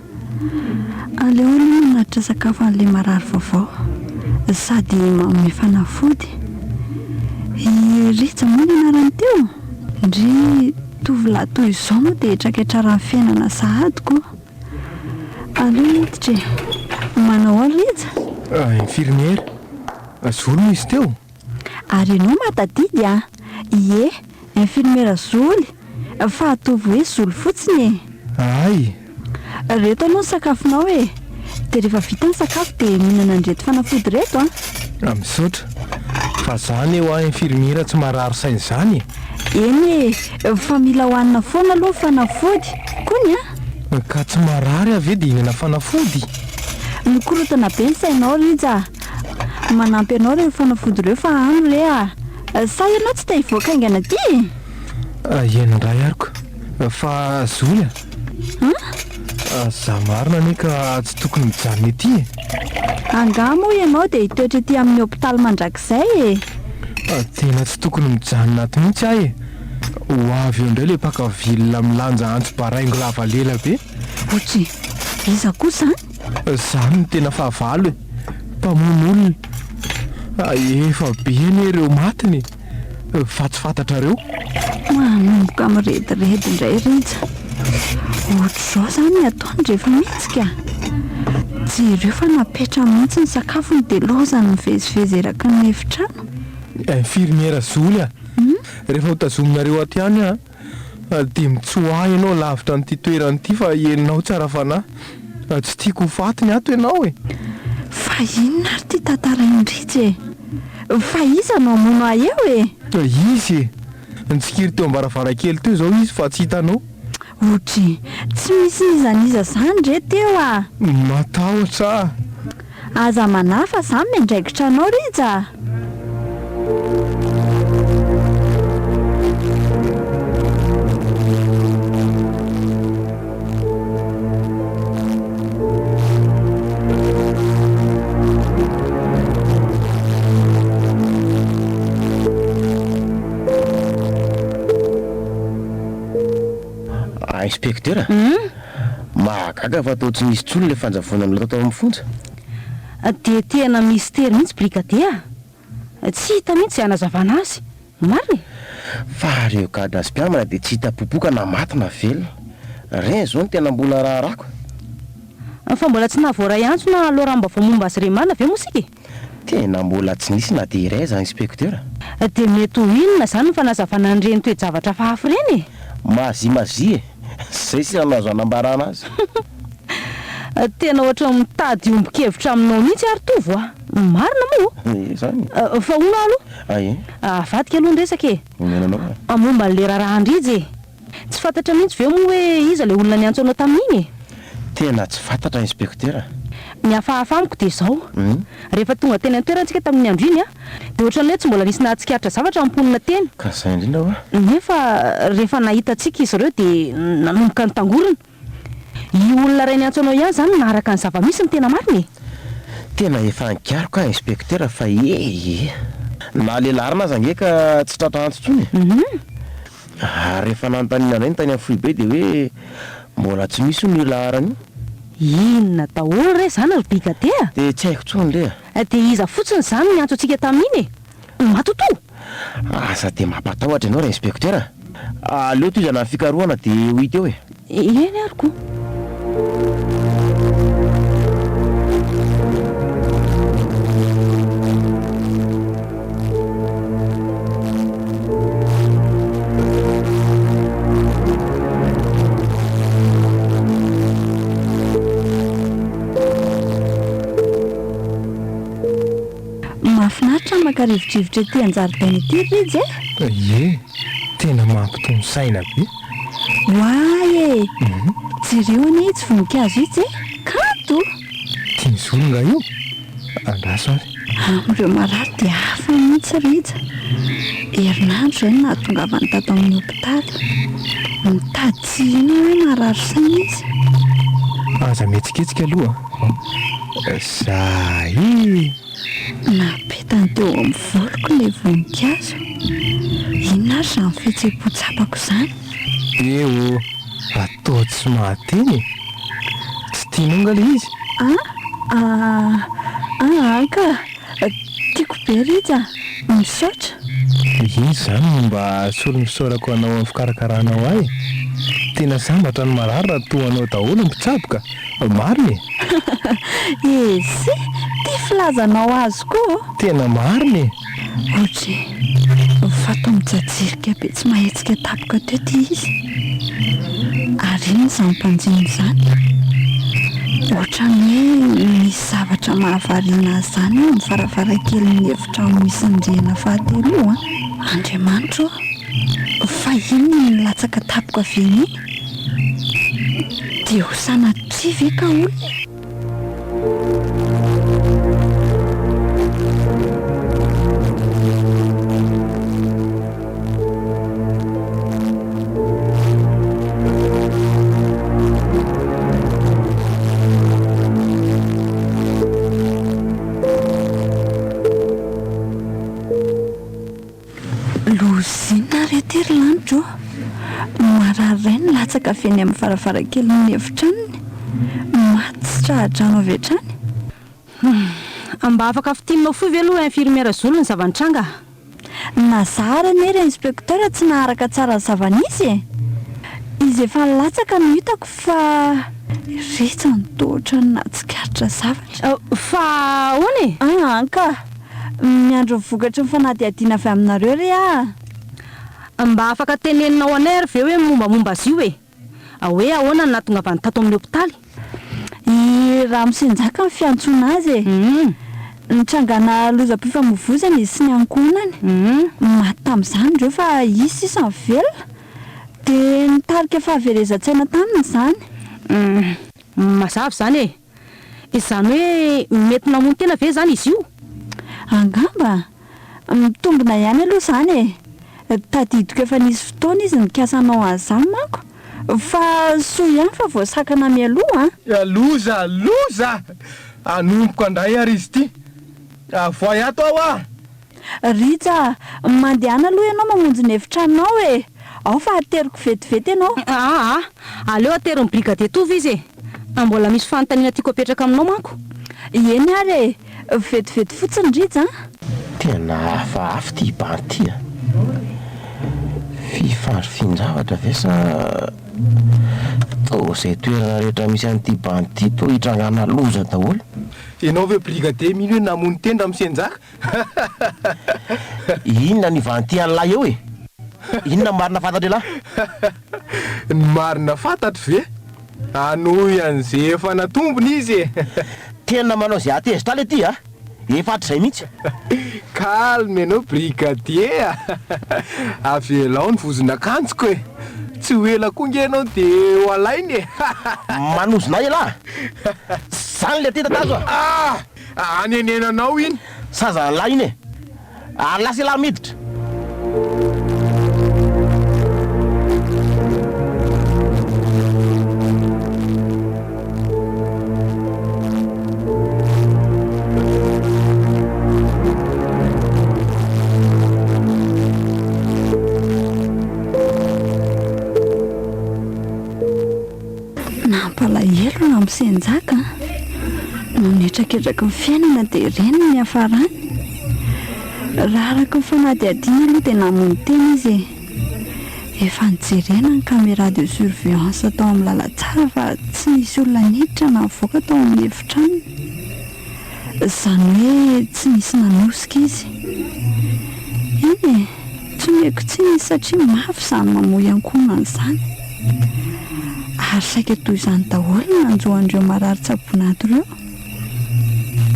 Aleo aloha manaritra sakafo an'ilay marary vaovao sady manome fanafody. Ritsa moa ny anarany teo. Ndry tovolahy toy izao moa dia traketrara ny fiainana sahadiko. Aleo hiditra manao ao Ritsa. Infirmiera, Zolo izy teo. Ary ianao matadidy a. Ie, infirmiera Zoly. Fa atovy hoe Zoly fotsiny e. Ay, Reto aloha ny sakafonao e. Dia rehefa vita ny sakafo dia mihinana andreto fanafody reto a. misaotra. Fa zany eo infirmiera tsy marary sainy zany. Eny e, fa mila hohanina foana aloha fanafody. Kony a. Ka tsy marary ave dia hinana fanafody. Mikorotana be ny sainao Ritsa. Manampy anao ireo fanafody ireo fa ano re a. Sa ianao tsy te hivoaka aingana ty? Eny indray ariko. Fa Zoly za marina anie ka tsy tokony mijanona ety e. Angamo ianao dia hitoetra ety amin'ny hôpitaly mandrakizay e. Tena tsy tokony mijanona ato mihitsy ahy e. Ho avy eo indray le mpakavilona milanja antso baraingo lava lela be. Otry, iza kosa Zany no tena fahavalo e. Mpamono olona. Efa be anie ireo matiny. Fa tsy fantatrareo. manomboka amirediredy indray Ritsa. Ohatr'izao zany ataony rehefa mihitsika. Jereo fa napetra mihitsy ny sakafony dia lozany mivezivezy eraky ny efitrano. Infirmiera Zoly a. Rehefa ho tazominareo aty any a dia mitsoahy ianao lavitra n'ity toerany ity fa enonao tsara fanahy. Tsy tiako ho faty ny ato ianao e. Fa inona ary ty tantarain'ny Ritsa e? Fa iza no amono ahy eo e? Izy e. Nitsikiry teo am-baravarankely teo izao izy fa tsy hitanao. Otry, tsy misy izaniza zany re teo a. Matahotra. Aza manafa zany miandraikitra anao Ritsa. Inspektera, mahagaga fa atao tsy misy tsolo le fanjavona miloata tao amin'ny fonja. Dia tena mystère mihitsy brigadier. Tsy hita mihitsy hanazavana azy. Marina. Fa reo gadasy mpiamana dia tsy hita popoka na maty na velona. Ren zao no tena mbola raharako. Fa mbola tsy nahavoaray antso na loharamba-vao momba azy remana ve moa sika? Tena mbola tsy nisy na dia iray za inspektera. Dia mety ho inona zany ny fanazavana an'ireny toe-javatra fahafy ireny e? Mazi e. Zay sy nazo anambarana azy. Tena ohatra mitady ombon-kevitra aminao mihitsy ary tovo a. Marina moa. Zany. Fa hono aloha. Aye. Vadika aloha ndresaka e. Menanao. Momba n'le raharahandrizy e. Tsy fantatra mihitsy ve moa hoe iza le olona niantso anao tamin'iny e? Tena tsy fantatra inspektera. Ny hafahafaniko dia izao. Rehefa tonga teny an-toerantsika tamin'ny andro iny a, dia ohatran'ny hoe tsy mbola nisy nahatsikaritra zavatra amponina teny. Ka izay indrindra hoa. Nefa rehefa nahitantsika izy ireo dia nanomboka nitangorona. I olona iray niantso anao ihany zany naharaka ny zava-misy ny tena marina e. Tena efa nikiaro ka inspektera fa na lehilarina aza nge ka tsy tratra antso tsony. Rehefa nanontaniana indray ny tany amin'ny Foibe dia hoe mbola tsy misy ny laharana io. Inona daholo re zany ry brigadier? Dia tsy haiko tsony le. Dia iza fotsiny zany niantso antsika tamin'iny e? Matoto! Asa dia mampatahotra ianao ra inspektera. Aleo toy izana ny fikarohana dia ho hita eo e. Eny ariko. Mahafinaritra maka rivodrivotra ety an-jaridaina ety Ritsa e? Ie, tena mampitony saina be. Hoay e. Jereo anie tsy voninkazo itsy e? Kanto. Tiany Zolo nga io. Andraso ary. Amin'ireo marary dia hafa mihitsy Ritsa. Herinandro izay nahatongavany tato amin'ny hôpitaly. Mitady tsy ino hoe marary saina izy. Aza mihetsiketsika aloha. Zay. Napetany teo amin'ny voloko ilay voninkazo. Inona ary izany fihetseham-po tsapako izany? Eo, atao tsy mahateny tsy tianao le izy ka tiako be Rija misaotra izy zany mba solonisaorako anao amin'ny fikarakaranao ahy tena sambatra ny marary raha toanao daholo mpitsaboka mariny esy tia filazanao azy koa tena mariny ohatra fatao mijajirika be tsy mahetsika tapoka teo ty izy ary iny izany mpanjiny izany ohatra ny hoe misy zavatra mahavariana azy izany amin'ny varavarakelin'ny efitrano misy ndrena fahatelo Andriamanitra fa iny nilatsaka tapoka veny dia ho sanatry ve ka olona lanitro mararray ny latsaka feny amin'ny varavarakelin'ny efitranony maty sy trahadrano avy hatrany mba afaka fitinao foy ve aloha infirmiera Zolo ny zavanitranga nazara nery inspekteur tsy naharaka tsara ny zavanisy izy efa nilatsaka no hitako fa retsy nytohatra ny natsikaritra zavatra fa ony ka miandro vokatra ny fanadihadiana avy aminareo re mba afaka teneninao anay ve hoe mombamomba azy io hoe ahoana ny natonga avy tato amin'ny hopitaly raha misenjaka ny fiantsoana azy nitrangana lozam-pifamoivozana izy sy ny ankonany maty tamin'izany ireo fa izy sisa mivelona dia nitarika fahaverezan-tsaina taminy izany mazava izany izany hoe mety namono tena ve zany izy io angamba mitombina ihany aloha izany tadidiko efa nisy fotoana izy nikasanao azy izany manko fa soa ihany fa voasakana mialoha loza anompoko andray ary izy ty avoay ato aho Rija mandehana aloha ianao mamonjy ny efitranao ao fa ateriko vetivety ianao aleo atero ny brigade tovy izy mbola misy fanontaniana tiako apetraka aminao manko eny ary vetivety fotsiny Rija tena hafahafa ty banty fifandrafinjavatra ve sa izay toerana rehetra misy an'ity banty to hitrangana loza daholo ianao ve brigade mino hoe namono tendra misenjaka inona ny vanty an'lahy eo inona marina fantatra lahy ny marina fantatry ve anoy an'izay efa natombony izy tena manao zay atezitra le ty efatry zay mihitsy calme ianao brigadier avelao ny vozon'akanjoko tsy ho ela konga ianao dia ho alainy manozonay lahy zany le ty tatazo anenenanao iny saza lahy iny lasa lahy miditra nampalahelo na misenjaka no netraketraka ny fiainana dia reny ny hafarany raha araka ny fanadihadiana aloha dia namono tena izy efa nijerena ny caméra de surveillance atao amin'ny lalatsara fa tsy nisy olona niditra na mivoaka tao amin'ny efitranony izany hoe tsy nisy nanosika izy tsy meko tsy nisy satria mafy izany mamoy ankonana izany ary saika toy izany daholo nanjoandreo marary tsabonato ireo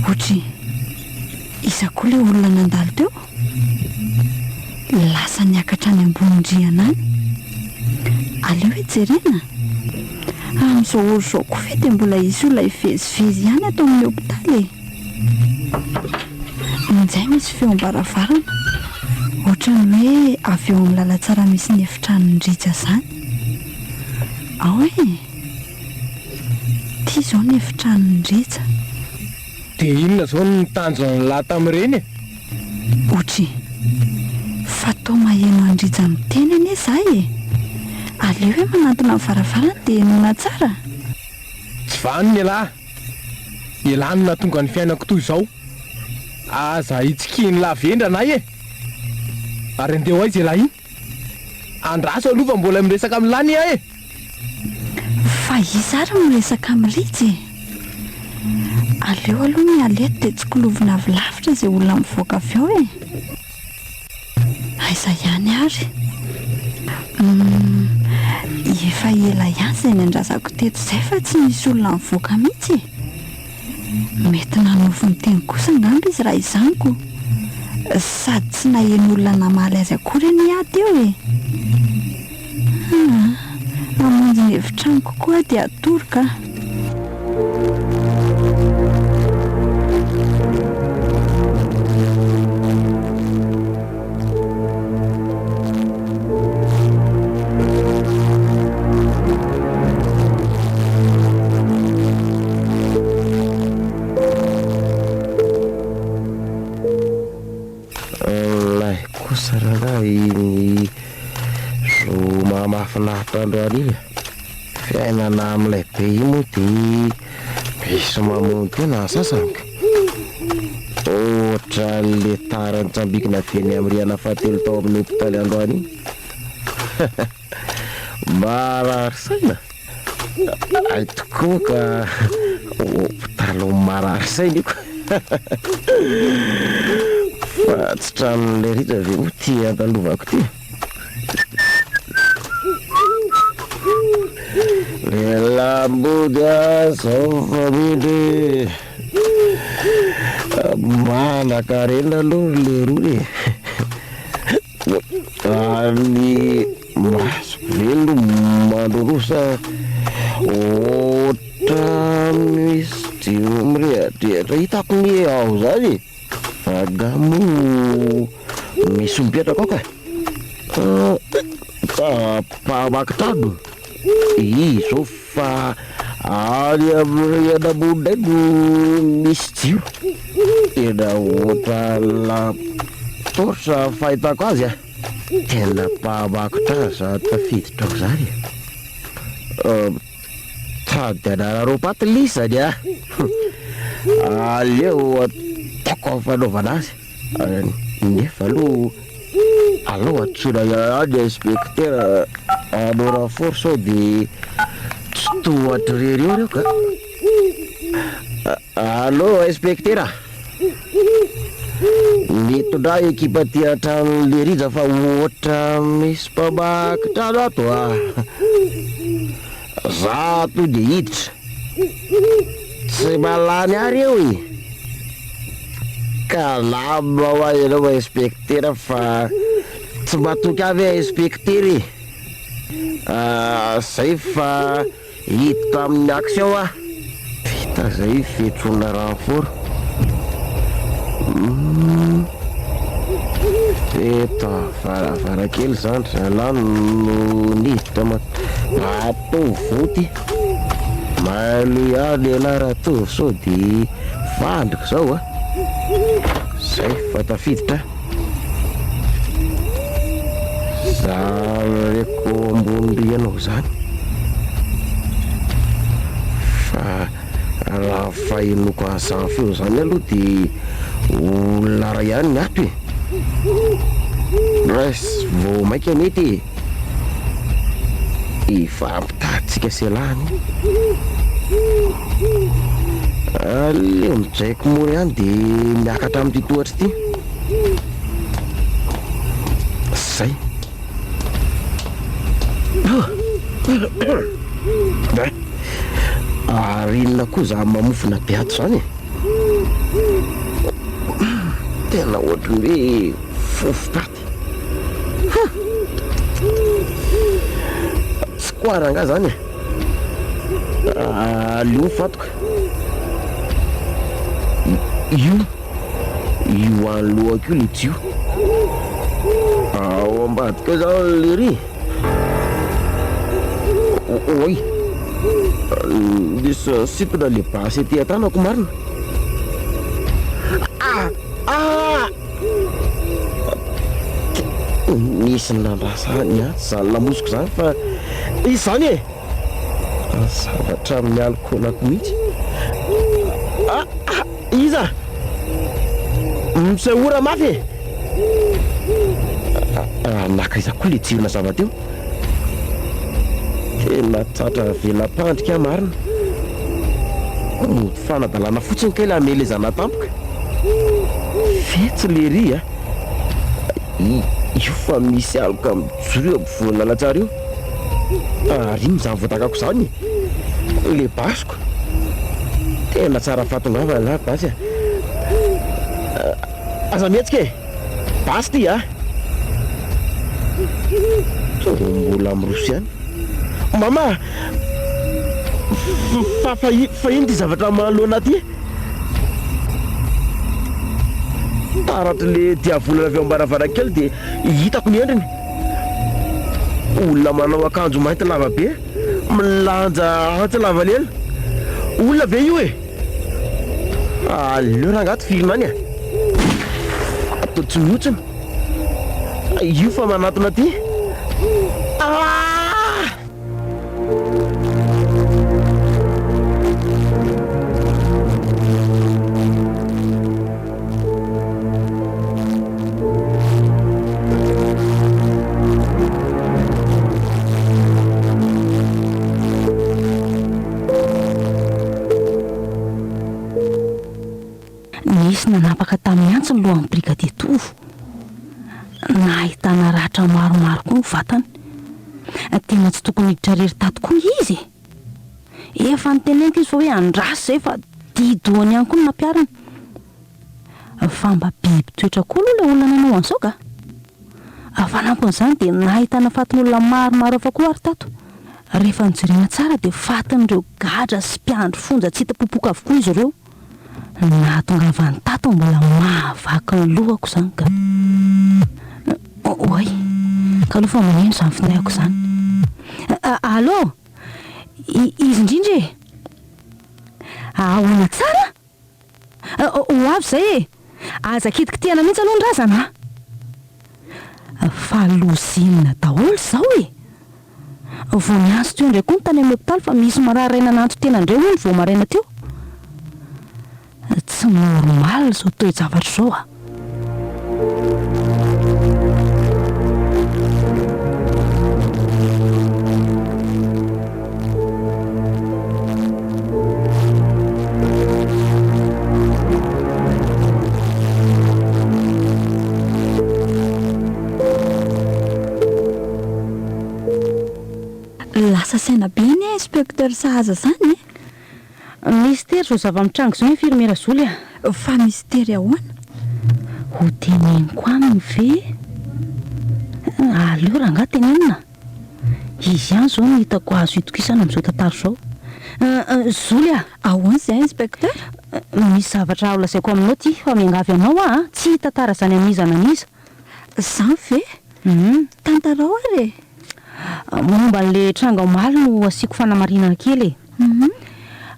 ohatra iza koa ilay olona nandalo teo lasa niakatra any ambonindriana any aleo hijerena amin'izao olo izao koa ve dia mbola isy olona hivezivezy ihany atao amin'ny hopitaly inzay misy feom-baravarana ohatra ny hoe avy eo amin'ny lalatsara misy ny efitranondrija izany tia izao ny efitranondrija dia inona zao ny tanjo ny lahy tamin'ireny ohatra fatao maheno andrija miteny anie izahay aleo hoe manantona amin'ny varavarana dia nona tsara. Tsy vaniny alahy, ilanina tonga ny fiainako toy izao. Aza hitsikiny lavendrana e. Ary andeha aiza ilahy iny? Andraso aloha fa mbola miresaka amin'lany e. Fa izara miresaka amin'ilay aleo aloha ny aleto dia tsy kolovina avy lavitra izay olona mivoaka avy ao e. Aiza ihany ary. Efa ela ihany izay ny andrasako teto izay fa tsy misy olona mivoaka mihitsy. Mety nanofo ny teny kosa angamba izy raha izanoko. Sady tsy naheno olona namaly azy akory ny aty eo e. Mamonjy ny evitrano kokoa dia atoroka. Mahafinaritra androany iny fiainana amin'ilay be iny dia misy mamono tena sasany ohatra n'le tarany tsambikina teny amin'ny rihana fahatelo tao amin'ny hopitaly androany iny. Marary saina ay tokoa ka hopitaly marary saina iko. Fa tsy tranon'le ritra ve mo ty andalovako ty. Lambuda sofamide mana karena lu leruri ani mas velu madurusa otamis tiumria dia itak ni au zadi agamu misumpiata koka pa baktadu iso fa ada muda mistiu eda otala torsa faita quasi tena pa bakta sa tafiditra zany tadana ropat lisa dia aleo toko fanaovana azy nefa aloha tsona ada inspecteur anora force di tohatra rery eo reo ka. Allo inspecteur, mitondra ekipa ty antrano le riza fa ohatra misy mpamaky trano ato za to de hiditra tsy malany ary eo e. Kalama hoa ianao inspecteur fa tsy matoky avy inspecteur e. Zay fa hita amin'ny action vita zay fetrona renfort eto varavarankely zany zalany no niditra ato voty maly any anara to so de vandriko zao zay fa tafiditra za reko ambony rianao zany fa raha fahinoko azan feo zany aloha de olona ray ihany ny ato res vao maika mety ifampitantsika selany aleo mijaiko moa ihany de miakatra amin'ity tohatra ty zay arinona koa za mamofona beato zany tena ohatry hoe fofopaty tsy koaranga zany aleo fatoka io anolohako io le tio ao ambadika zao lery oi dis situna le basy ty atanako marina nisy nandrasany zany lamosiko zany fa izy zany e zavatra amin'ny alkolako mihitsy iza misahora mafy naka iza koa le jirona zavateo tena tratra velam-pandrika marina fanadalana fotsiny kay la amelezana tampoka fetsy le ry io fa misy aloka mijoro eo ampovoana latsara io ary mizany voatakako zany le basiko tena tsara fatongavana basy aza mihetsika e basy ty mbola miroso ihany mama fa ino ty zavatra manoloana ty taratry le diavolana avy ambaravarakely dia hitako ny endriny olona manao akanjo mainty lava be milanja antsy lava lela olona ve io e aleo rangato filma any atao tsy miotsiny io fa manatona ty nisy nanapaka tamin'ny antsy ny lohan'ny brigadier Tovo nahitana ratra maromaro koa ny vatany tena tsy tokony hiditra rery tato koa izy efa nyteneniko izy fa hoe andrasy zay fa didoany ihany koa ny nampiarana fa mba biby toetra koa aloha le olona nanao an'izao ka afanampon'izany dia nahitana fatin'olona maromaro afa koa ary tato rehefa nijerena tsara dia fatin'ireo gadra sy mpiandro fonja tsy hita popoka avokoa izy ireo nahatongavany tato mbola mahavaky ny lohako zany ka oay ka aloha fa maneno izany finayako izany allo izy indrindra e ahoana tsara ho avy zay e aza kitikitiana mihitsy aloha ndrazana fa lozinina daholo zao e vo niantso teo indray koa ny tany amin'ny hopitaly fa misy mararaina nanto tena indray hoy ny vo maraina teo tsy normal zao toe-javatra zao lasa saina be ny inspecteur sahaza zany mystera zao zava-mitrango zao infirmiera zoly fa mystera ahoana ho teneniko aminy ve aleo raha nga tenenina izy ihany zao nihitako azo itokisana amin'izao tantara zao zoly ahoana zay inspecteur misy zavatra lazaiko aminao ty fa miangavy anao tsy tantara zany amizana aniza zany ve tantarao ary momba n'le tranga omaly no asiako fanamarinana kely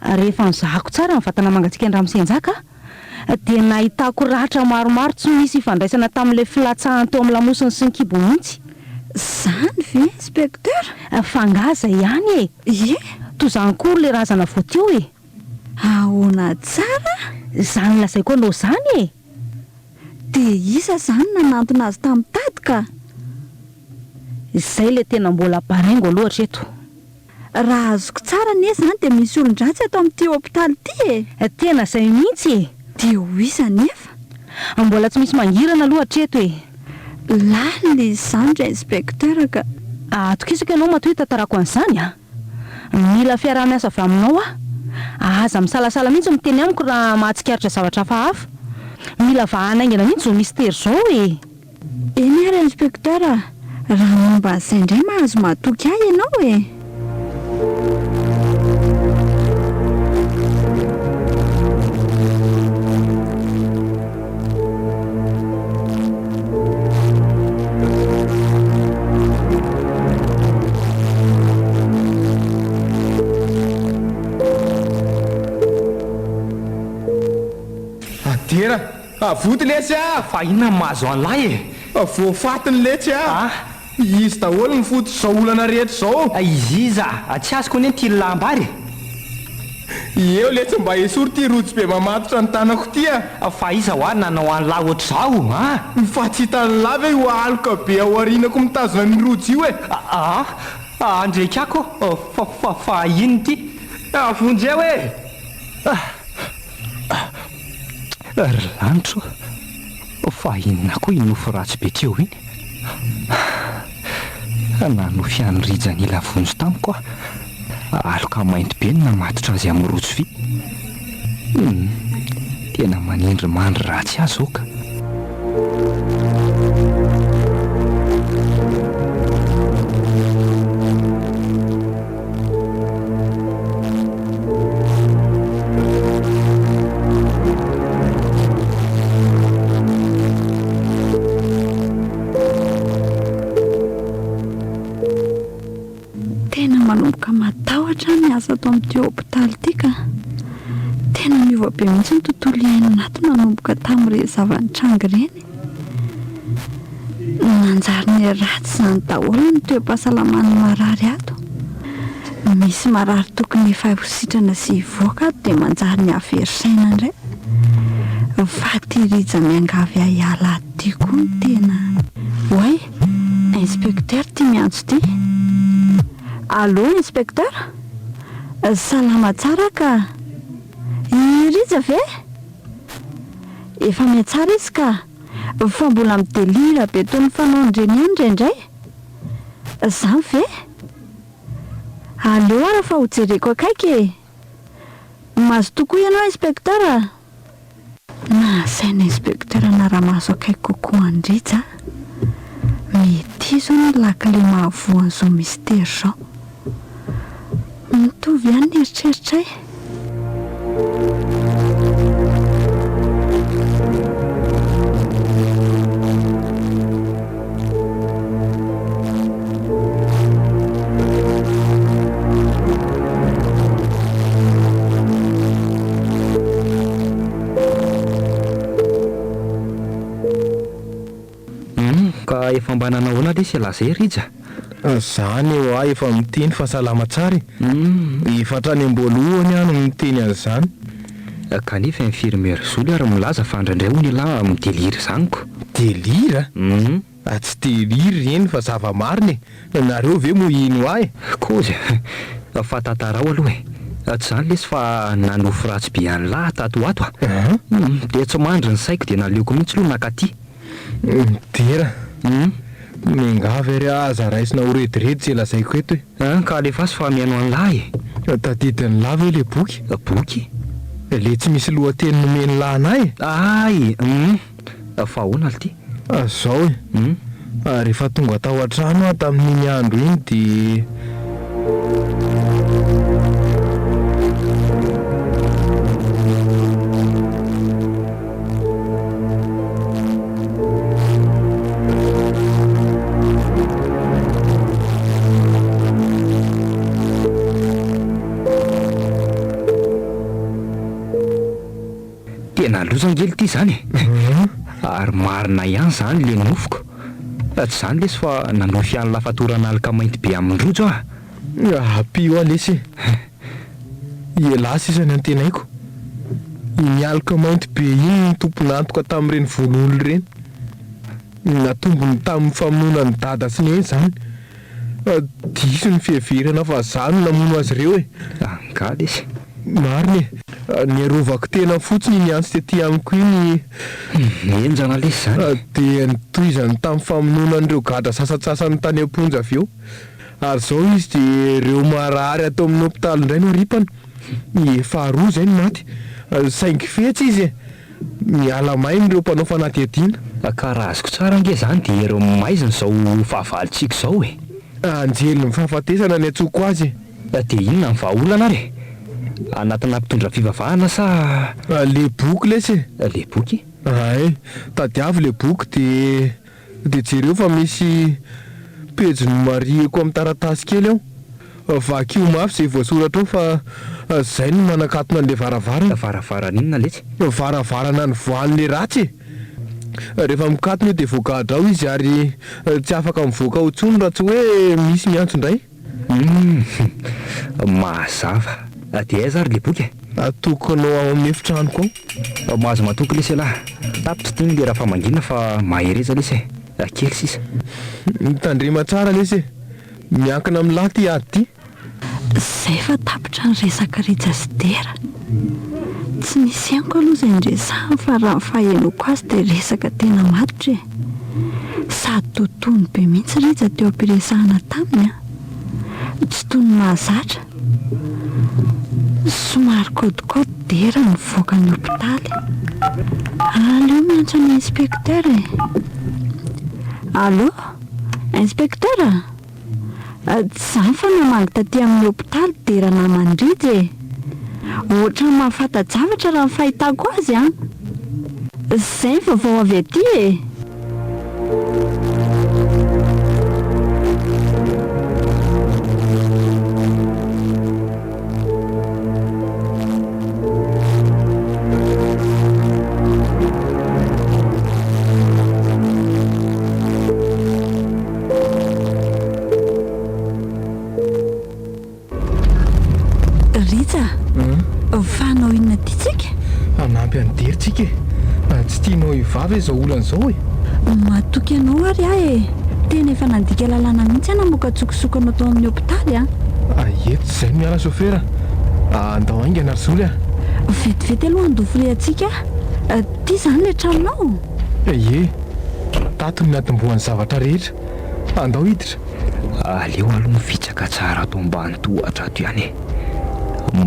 rehefa nizahako tsara nyvatana mangatsika andramisenjaka dia nahitako ratra maromaro tsy misy ifandraisana tamin'ilay filatsahan teo amin'ny lamosiny sy ny kibo mihitsy zany ve inspecteur fangaza ihany e toy zany koa le razana voateo ahoana tsara zany lazay koa anao zany dia isa zany nanantona azy tamin'ny tady ka izay le tena mbola baraingo aloha hatreto raha azoko tsara ny zany dia misy olon-dratsy ato amin'ity hopitaly ty tena zay mihitsy dia ho isa nefa mbola tsy misy mangirana aloha hatreto laly izany dra inspecteur ka atokisaka ianao matoy tantarako an'izany mila fiarah-miasa avy aminao aza misalasala mihitsy miteny amiko raha mahatsikaritra zavatra hafahafa mila vahanaingana mihitsy zao mystera zao eny ary inspecteur raha momba an'izay indray mahazo mahatoky ahy ianao adera avoty lesy fa inona mahazo an'lahy voafatiny letsy izy daholo ny fototra zao olana rehetra zao. Izy iza tsy azoko ny ty lamba ary eo le tsy mba esory ty rojo be mamatotra ny tanako ty fa iza ho a nanao any lahy ohatr'izao fa tsy hitany lava io aloka be ao arinako mitazona ny rojo io andraika ako fa ino ty avonjy eo ry lanitro fa inona koa inofo ratsy be teo iny nano fianorijany ilavonjo tamiko aloka mainty be ny namatotra azy amin'ny rojo vy tena manindry mandry ratsy azy ao ka miasa ato amin'ity hôpitaly ity ka tena miova be mihitsy ny tontolo iainanato nanomboka tamin'ireny zava-nitranga ireny nanjary ny ratsy izany daholo ny toe-pahasalamany marary ato misy marary tokony efa hositrana sy hivoaka ato dia manjary ny avery-saina indray fatirija miangavy ahiala aty koa ny tena oay inspecteur ty miantso ty allo inspecteur salama tsara ka irija ve efa miatsara izy ka fa mbola midelira be toy ny fanao an-dreny ihany indraindray zany ve aleo ara fa hojereko akaiky mazo tokoa ianao inspecteur na saina inspecteur naramaso akaiky kokoa andrija mety izao ny lakile mahavoan'izao mystera zao mitovy ihany ny eritreritray ka efa mba nanahoana le sy lazay rija zany eo efa miteny fa salama tsara efatra any am-boalohany any miteny an'izany kanefa infirmière zoly ary milaza fa indraindray hoy ny lahy midelira zanyko delira tsy delira reny fa zava-mariny nareo ve mo ino ahy koza fa tantarao aloha tsy zany lesy fa nanofo ratsy be any lahy tato ato dia tsy mandry ny saiko dia naleoko mihitsy loha nakaty dera mingavy ary aza raisina ho rediredy tsy lazaiko eto ka alefazy fa miano any lahy tadidiny lava eo le boky boky le tsy misy lohateny nomeny lahy anahy fa ahoana al ty zao rehefa tonga tao an-trano aho tamin'iny andro iny dia tena lozangely ty zany ary marina ihany zany le nofoko tsy zany lesy fa nanofy any lafatorana alika mainty be amindrojo apio a lesy ielasa izany antenaiko mialika mainty be iny ny tomponantoka tamin'ireny vonoly ireny natombony tamin'ny famonoana ny dada sy ny eny zany diso ny fiheverana fa zany namono azy ireo ka lesy mariny ny arovako tena fotsiny ny antsy tety amiko iny enjana lesy zany dia nitoizany tamin'ny famononan'ireo gadra sasatsasany tany am-ponja avy eo ary zao izy dia ireo marary atao amin'ny hôpitaly indray no aripana efa roa zay ny maty saingy fetsy izy miala mainy ireo mpanao fanadihadiana ka raha azoko tsara nge zany dia ireo maiziny zao fahavalitsika zao anjely ny fahafatesana ny atsoko azy dia inona ny vahaolana ary anatina mpitondra fivavahana sa le boky lesy le boky tadiavo le boky dia jereo fa misy pejy nomariako amin'ny taratasy kely ao vakio mafy zay voasoratra ao fa zay no manakatona an'le varavarana varavarana inona letsy varavarana ny voan'le ratsy Rehefa mikatona dia voakadrao izy ary tsy afaka mivoaka ho tsony raha tsy hoe misy miantso indray. Mazava. Dia aiza ary le boky? Atokanao ao amin'ny efitranoko ao. Mahazo matoky lesy lahy. Tapitra tiny le raha fa mangina fa mahereza lesy. Kely sisa. Mitandrema tsara lesy. Miankina amin'ny lahy ty ady ty. Zay fa tapitra ny resaka Rija sy Dera. Tsy nisy anko aloha izay ndresahany fa raha fahenoko azy dia resaka tena matotra e. Sady tontony be mihitsy Rija teo am-piresahana taminy a. Tsy toy ny mahazatra. Somary kodikody Dera ny voaka ny hopitaly. Aleo miantso ny inspektera e. Allo? Inspektera? Tsy zany fa namangy taty amin'ny hopitaly Dera namandridy e. Ohatra ny mahafanta-javatra raha ny fahitako azy a. Izay vaovao avy aty e. Rija, fanao inona ty tsika? Anampy any Dera tsika e. Tsy tianao hivavy izao olana izao e. Matoky anao ary aho e. Tena efa nandika lalàna mihitsy ana moka tsokosokanao tao amin'ny hopitaly a. Eto izay miala sofera. Andao aingana ry zoly a. Vetivety aloha andofo le atsika. Ty zany le tranonao. Ie, tato ny atombohan'ny zavatra rehetra. Andao hiditra. Aleo aloha mifitsaka tsara ato ambany tohatra ato ihany e.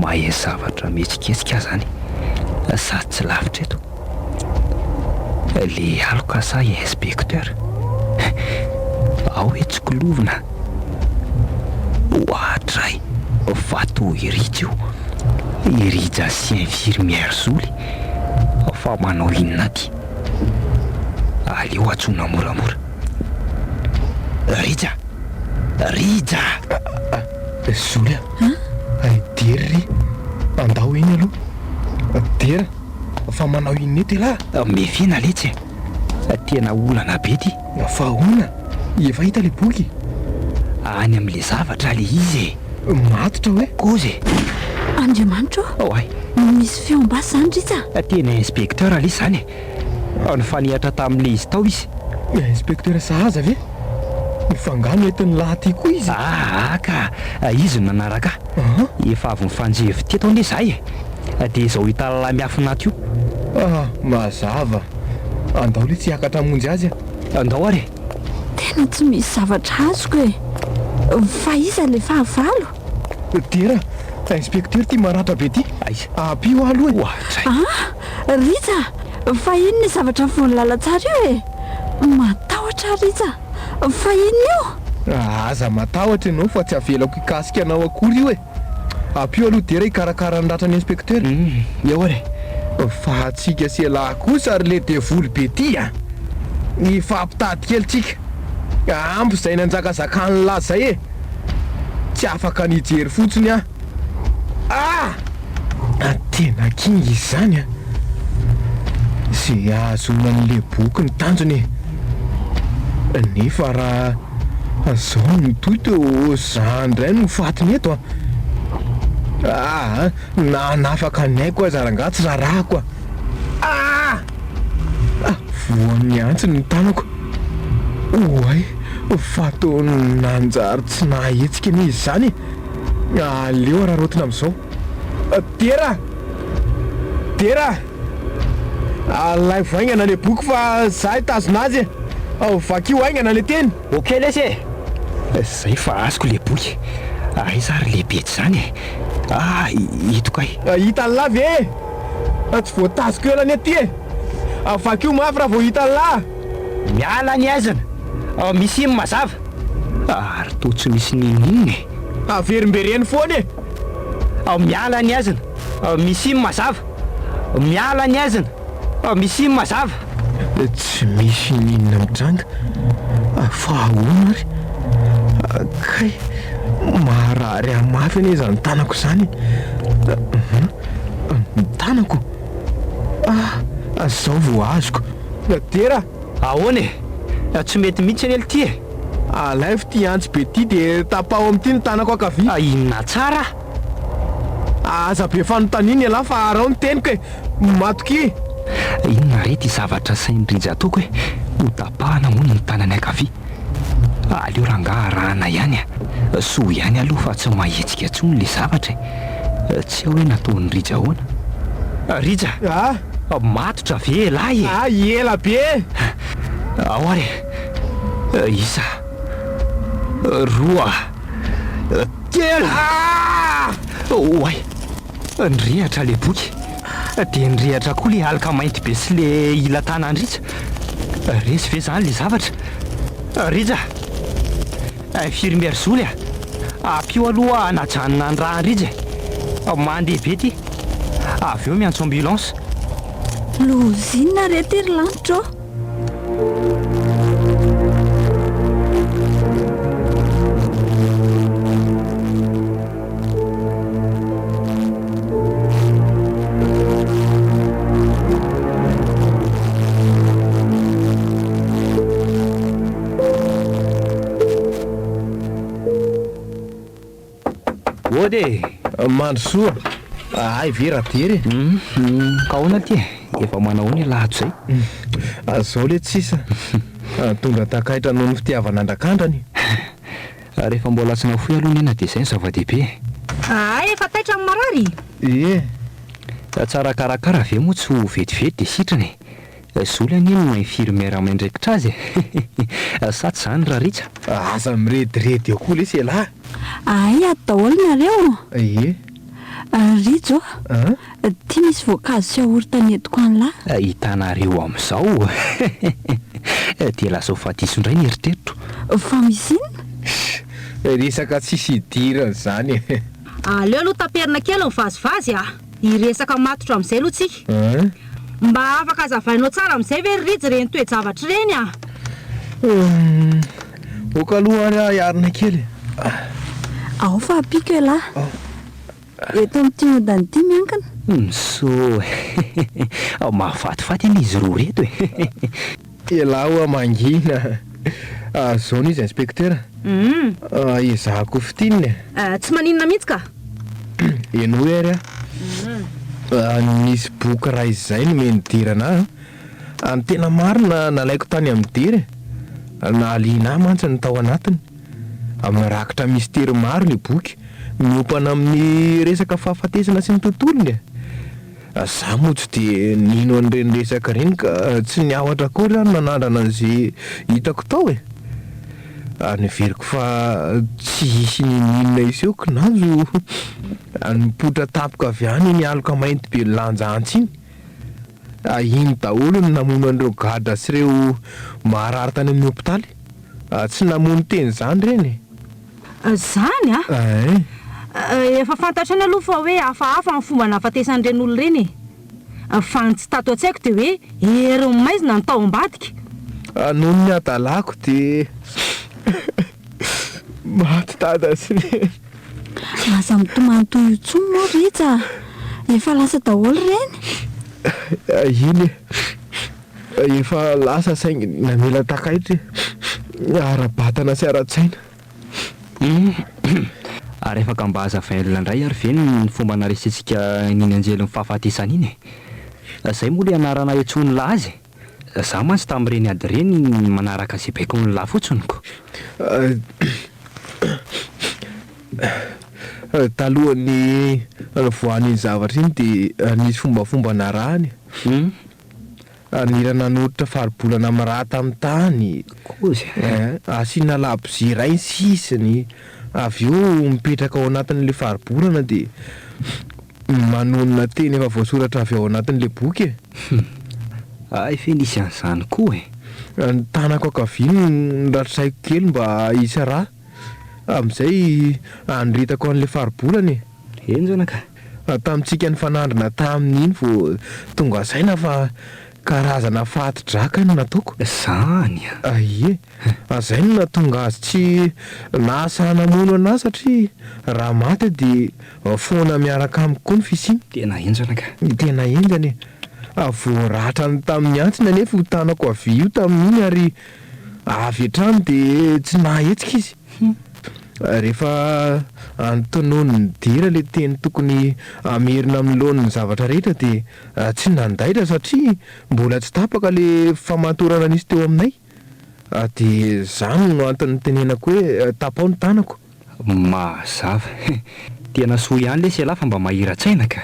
Mahay zavatra mihetsiketsika zany. Sady tsy lavitra eto. Le aloka sa inspekteur. Ao hoe tsy kilovina. Ohatray vato irija io. Irija sy infirmière zoly. Fa manao inona ty? Aleo atsona moramora. Rija! Rija! Zoly a. Dera ry. Andao iny aloha. Dera, fa manao inona eto lahy? Mefina letsy. Tena olana be ty. Fa ona? Efa hita le boky. Any amin'le zavatra le izy e. Matotra hoe? Kozy. Andriamanitra ô. Ay. Misy feom-basy zany Rija. Tena inspekteur ale zany e. Nifanihatra tamin'le izy tao izy. Inspekteur Sahaza ve? Mifangano etin'ny lahy ty koa izy. Ka izy no nanaraka. Efa avy mifanjevy ty eto ane zay e. Dia izao hita lalahy miafinaty io. Mazava. Andao le tsy hiakatra monjy azy a. Andao ary. Tena tsy misy zavatra azoko e. Fa iza le fahavalo? Dera, inspekteur ty maratra be ty. Aiza. Apio aloha e. Ohatray. Rija, fa ino ny zavatra voany lalatsara io e? Matahotra Rija. Fa ino io? Aza matahotra ianao fa tsy avelako hikasika anao akory io e. Apio aloha Dera hikarakara ny ratran'ny inspekteur. Eo ary. Fa atsika sy lahy kosa ary le devoly be ty a. Ny fampitady kely tsika. Ambo izay nanjakazakany lahy zay e. Tsy afaka nijery fotsiny a. Tena kinga izy zany a. Zay azona n'le boky ny tanjony. Nefa raha zao mitoy teo zandray no fatiny eto a. Na nafaka ny aiko aza rangaha tsy rarahako a. Voan'ny antsiny ny tanako. Oay, fato nanjary tsy nahetsika ny izy zany. Aleo raha rotina amin'izao. Dera! Dera! Alay vaingana le boky fa zahay tazona azy e. Vakio aingana le teny. Ok lesy e. Zay fa azoko le boky. Izy ary lehibe tsy zany e. Hito kay. Hita ny lavy e. Tsy voatazoko ela ny aty e. Vakio mafy raha vao hita ny lahy. Miala ny aizana. Misy ino mazava. Ary to tsy misy ninonino e. Averimbereny foana e. Miala ny aizana. Misy ino mazava. Miala ny aizana. Misy ino mazava. Tsy misy ninona mitranga. Fa ahoana ary. Kay maharary amafy ane zany tanako zany. Ny tanako. Zao vao azoko. Dera ahoana e tsy mety mihitsy any ely ty e alay ty antsy be ty de tapao am'ty ny tanako akavia. inona tsara Aza be fanontaniany ala fa arao ny teniko e matoky. inona re ty zavatra sain'irija ataoko hoe ho tapahana moa ny tanany akavia. Aleo rangaha rahana ihany a soa ihany aloha fa tsy mahetsika ntsony le zavatra e tsy hoe nataon'ny rija ahoana. Rija matotra ve lahy e Ela be. ao ary isa roa telo oay nyrehatra le boky de nyrehatra koa le alika mainty be sy le ilatana andrija. Resy ve zany le zavatra rija infirmière zoly apio aloha najanona ny raha andrija mandeha be ty avy eo miantso ambulance. Lozinina re ty ry lanitra ao. Ode Mandrosoa. Ay ve raha tery. ka ahoana ty efa manao ny lahatro zay. Azao le tsisa. Tonga takaitra noho ny fitiavana andrakandrany. Rehefa mbola tsy nafoy aloha nena de zay ny zava-dehibe. Efa taitra amin'ny marary. Tsara karakara ve moa tsy ho vetivety de sitrany. Zoly any no infirmière mandraikitra azy sa tsy zany raha ritra. Aza mirediredy eo koa le se lahy. Ay adaholy nareo. Rijo ty misy voankazo sy aorita netiko an'lahy. Hitanareo am'izao de lasa ho fatiso indray ny eritreritro. Fa misy inona? Resaka tsisy idirany zany. Aleo aloha taperina kely ny vazivazy iresaka matotra amin'izay aloha tsika. Mba afaka azavainao tsara amin'izay ve rija reny toe-javatra reny Oka aloha ary iarina kely. Ao fa apiko e lahy. Eto amin'ity modany ity miankina. So mahafatifaty any izy roa reto e. Elaho mangina. Zao izy inspecteur. Ezahako fitininy. Tsy maninona mihitsy ka. Eno ery nisy boky raha izay no menidirana. Any tena marina nalaiko tany amin'ny dery. Nahaliana mantsy ny tao anatiny. Amin'ny rakitra mistera maro le boky. Miompana amin'ny resaka fahafatesana sy ny tontolony. Za moa tsy de nino an'ireny resaka reny ka tsy niawatra koa rano nanandrana an'izay hitako tao e. Niveriko fa tsy hisy ninona isy eo kinazo nipotra tapoka avy any ny aloka mainty be lanja antsy iny. Iny daholo ny namono an'ireo gadra sy ireo maharary tany amin'ny hopitaly. Tsy namono teny zany reny. Zany efa fantatra ny aloha fa hoe hafahafa amin'ny fomba nahafatesan'ireny olo reny fa ny tsy tato an-tsaiko de hoe hery maizina ny tao ambadika. Noho ny adalako de maty tada sy reny. Lasa mitomany intsony moa rija. Efa lasa daholo reny. Iny efa lasa saingy namela takaitra ara-batana sy ara-tsaina. Ary efaka mba hazavain'olona indray ary ve ny fomba naresentsika niny anjelin'ny fahafatesana iny e. Zay moa le anarana etsony lahy azy. Za mantsy tamin'ireny ady reny manaraka izay baiko ny lahy fotsiny ko. Talohan'ny voan'ny zavatra iny de nisy fombafomba narahany. Nira nanoditra faribolana amin'ny raha tamin'ny tany. Asiana labozia iray ny sisiny. Avy eo mipetraka ao anatin'le faribolana de manonona teny efa voasoratra avy ao anatin'le boky e. Ay fe nisy an'izany koa e. Ny tanako akavia nratrisaiko kely mba isa raha. Amin'izay andritako an'le faribolana e. Enjanaka. Tamintsika ny fanandrina tamin'iny vo tonga saina fa karazana faty-draka no nataoko. Zany Ie. Zay no natonga azy tsy nahasahana-mono anazy satria raha maty de foana miaraka amiko koa ny fisiny. tena enjanaka. Tena enjany. voaratrany tamin'ny antsina nefa ho tanako avy io tamin'iny ary avy hatrany dia tsy nahetsika izy. Rehefa antonony ny dira le teny tokony amerina amin'ny lohan'ny zavatra rehetra dia tsy nandaitra satria mbola tsy tapaka le famatorana nisy teo aminay. Dia zany no antony tenenako hoe tapao ny tanako. Mazava. Tena soa ihany le sela fa mba mahira-tsaina ka.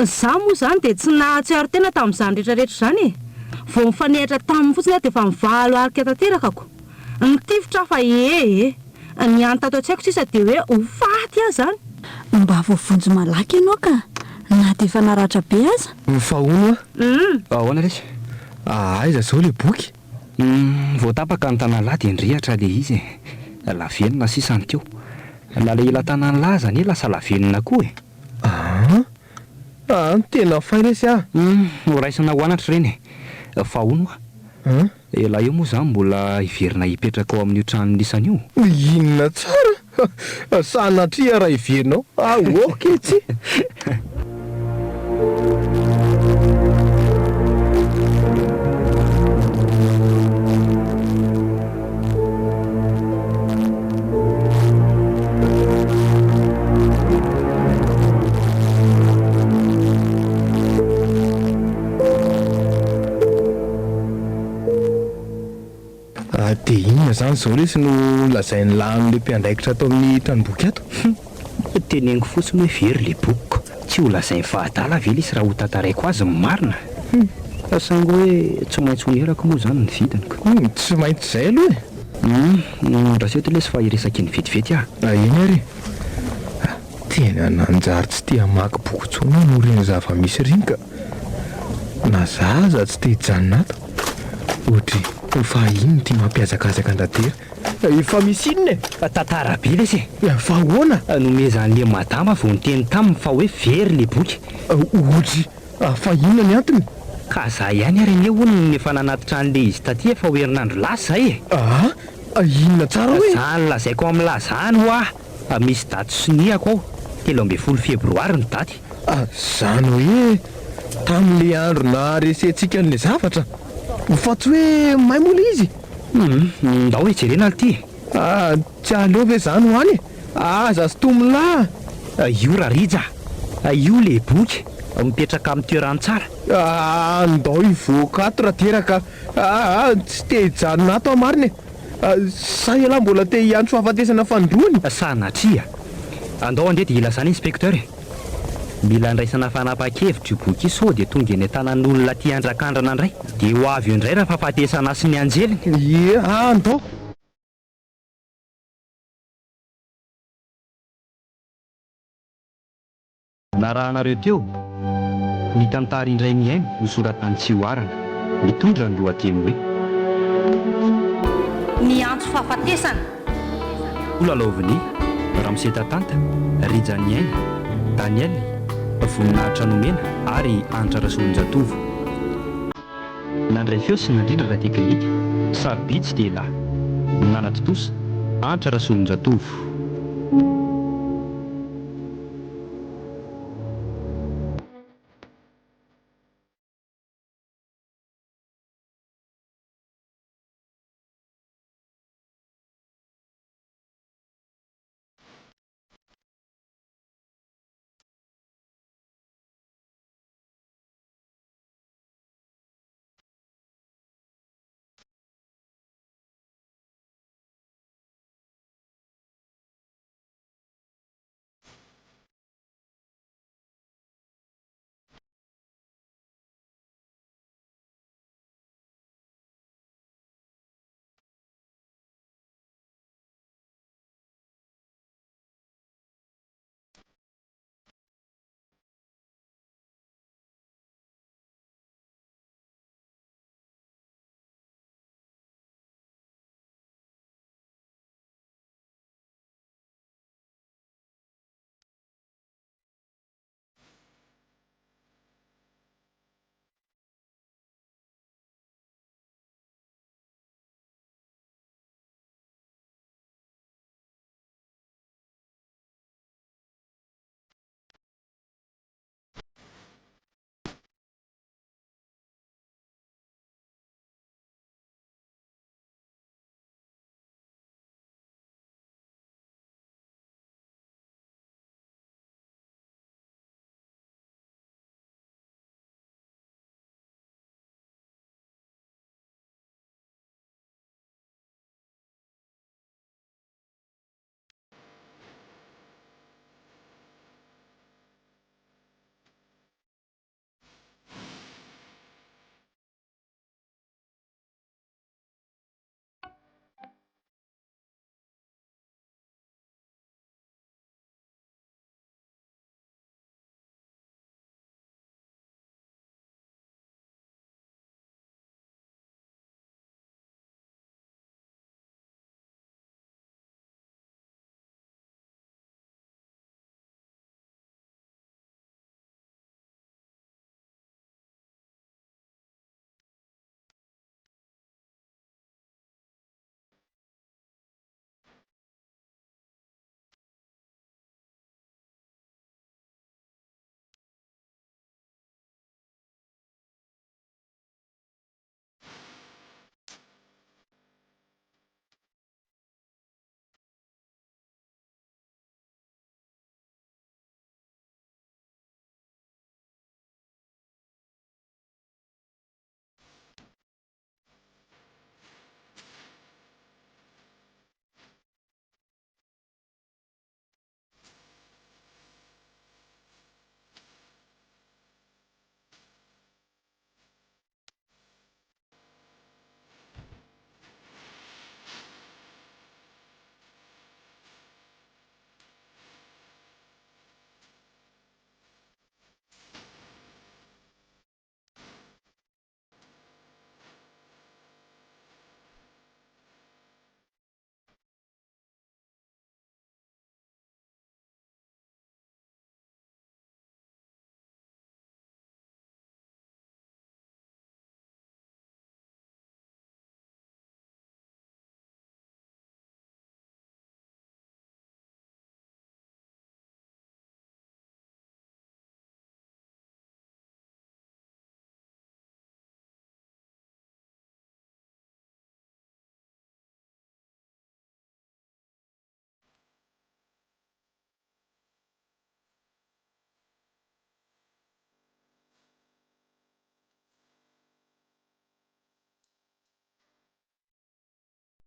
Za moa zany dia tsy nahatsiaro tena tamin'izany rehetrarehetra zany e. Vao mifanehitra taminy fotsiny dia fa mivalo arika tanterakako. Nitifitra fa ny antato an-tsaiko sisa dia hoe ho faty aho zany. Mba voavonjy malaky ianao ka na dia efa naratra be aza. Fahono Ahoana resy? aiza zao le boky? Vao tapaka ny tanàn'lahy dia nirehatra le izy. Lavenona sisany teo. Na le ila tanàn'lahy zany lasa lavenona koa e. Tena fay resy ah. Ho raisina hoanatra ireny e. Fahono ela eo moa zany mbola hiverina hipetraka ao amin'io trano nisany io. Inona tsara sanatria raha iverinao oketsy. Dia inona zany zao lesy no lazain'ny lahy amin'le mpiandraikitra ato amin'ny tranomboky ato? Teneniko fotsiny hoe very le bokiko. Tsy ho lazainy fahadala ve lesy raha ho tantaraiko azy marina. Sango hoe tsy maintsy honerako moa zany ny vidiniko. Tsy maintsy izay aloha e. Raha seto lesy fa iresaky ny vetivety aho. Iny ary tena nanjary tsy tia hamaky boky tsony no reny zava-misy riny ka na zaza tsy te hijanona ato. Ohatra fa iny tia mampiazakazaka an-dantera. Efa misy inona e? Tantara be lesy e. Fa ahoana? Nomezan'le madama vao niteny taminy fa hoe very le boky. Ohatra fa inona ny antony? Ka za ihany ary ne hono efa nanatitra an'le izy taty efa ho herinandro lasa zay e. Inona tsara hoe? Zany lazaiko amin'ny lazany ho ah. Misy daty siniako ao 13 febroary ny daty. Zany hoe tamin'le andro na resentsika an'le zavatra fa tsy hoe mahay mola izy. Ndao hoe jerena ty. Tsy aleo ve zany ho any? Aza sy tomolahy. Io rarija. Io le boky mipetraka amin'ny toerany tsara. Ndao hivoaka ato raha teraka tsy te hijanona ato amariny e. Sa ialahy mbola te hiantso fahafatesana fandroany. Sanatria. Andao andeha dia ilazana inspekteur e. Mila andraisana fanapa-kevitra io boky sao dia tonga eny tanan'olona tia andrakandrana indray dia ho avy eo indray raha fahafatesana sy ny anjeliny. Andao. Narahanareo teo ny tantara indray miaino nosoratany Tsioarana mitondra ny lohateny hoe Ny antso fahafatesana. Olalaoviny Ramseta Tanta, Rijany Aina, Daniel, voninahitra nomena ary Antra Rasolonjatovo. Nandray feo sy nandrindra teknika Saribitsy dia lahy nanatotosa Antra Rasolonjatovo.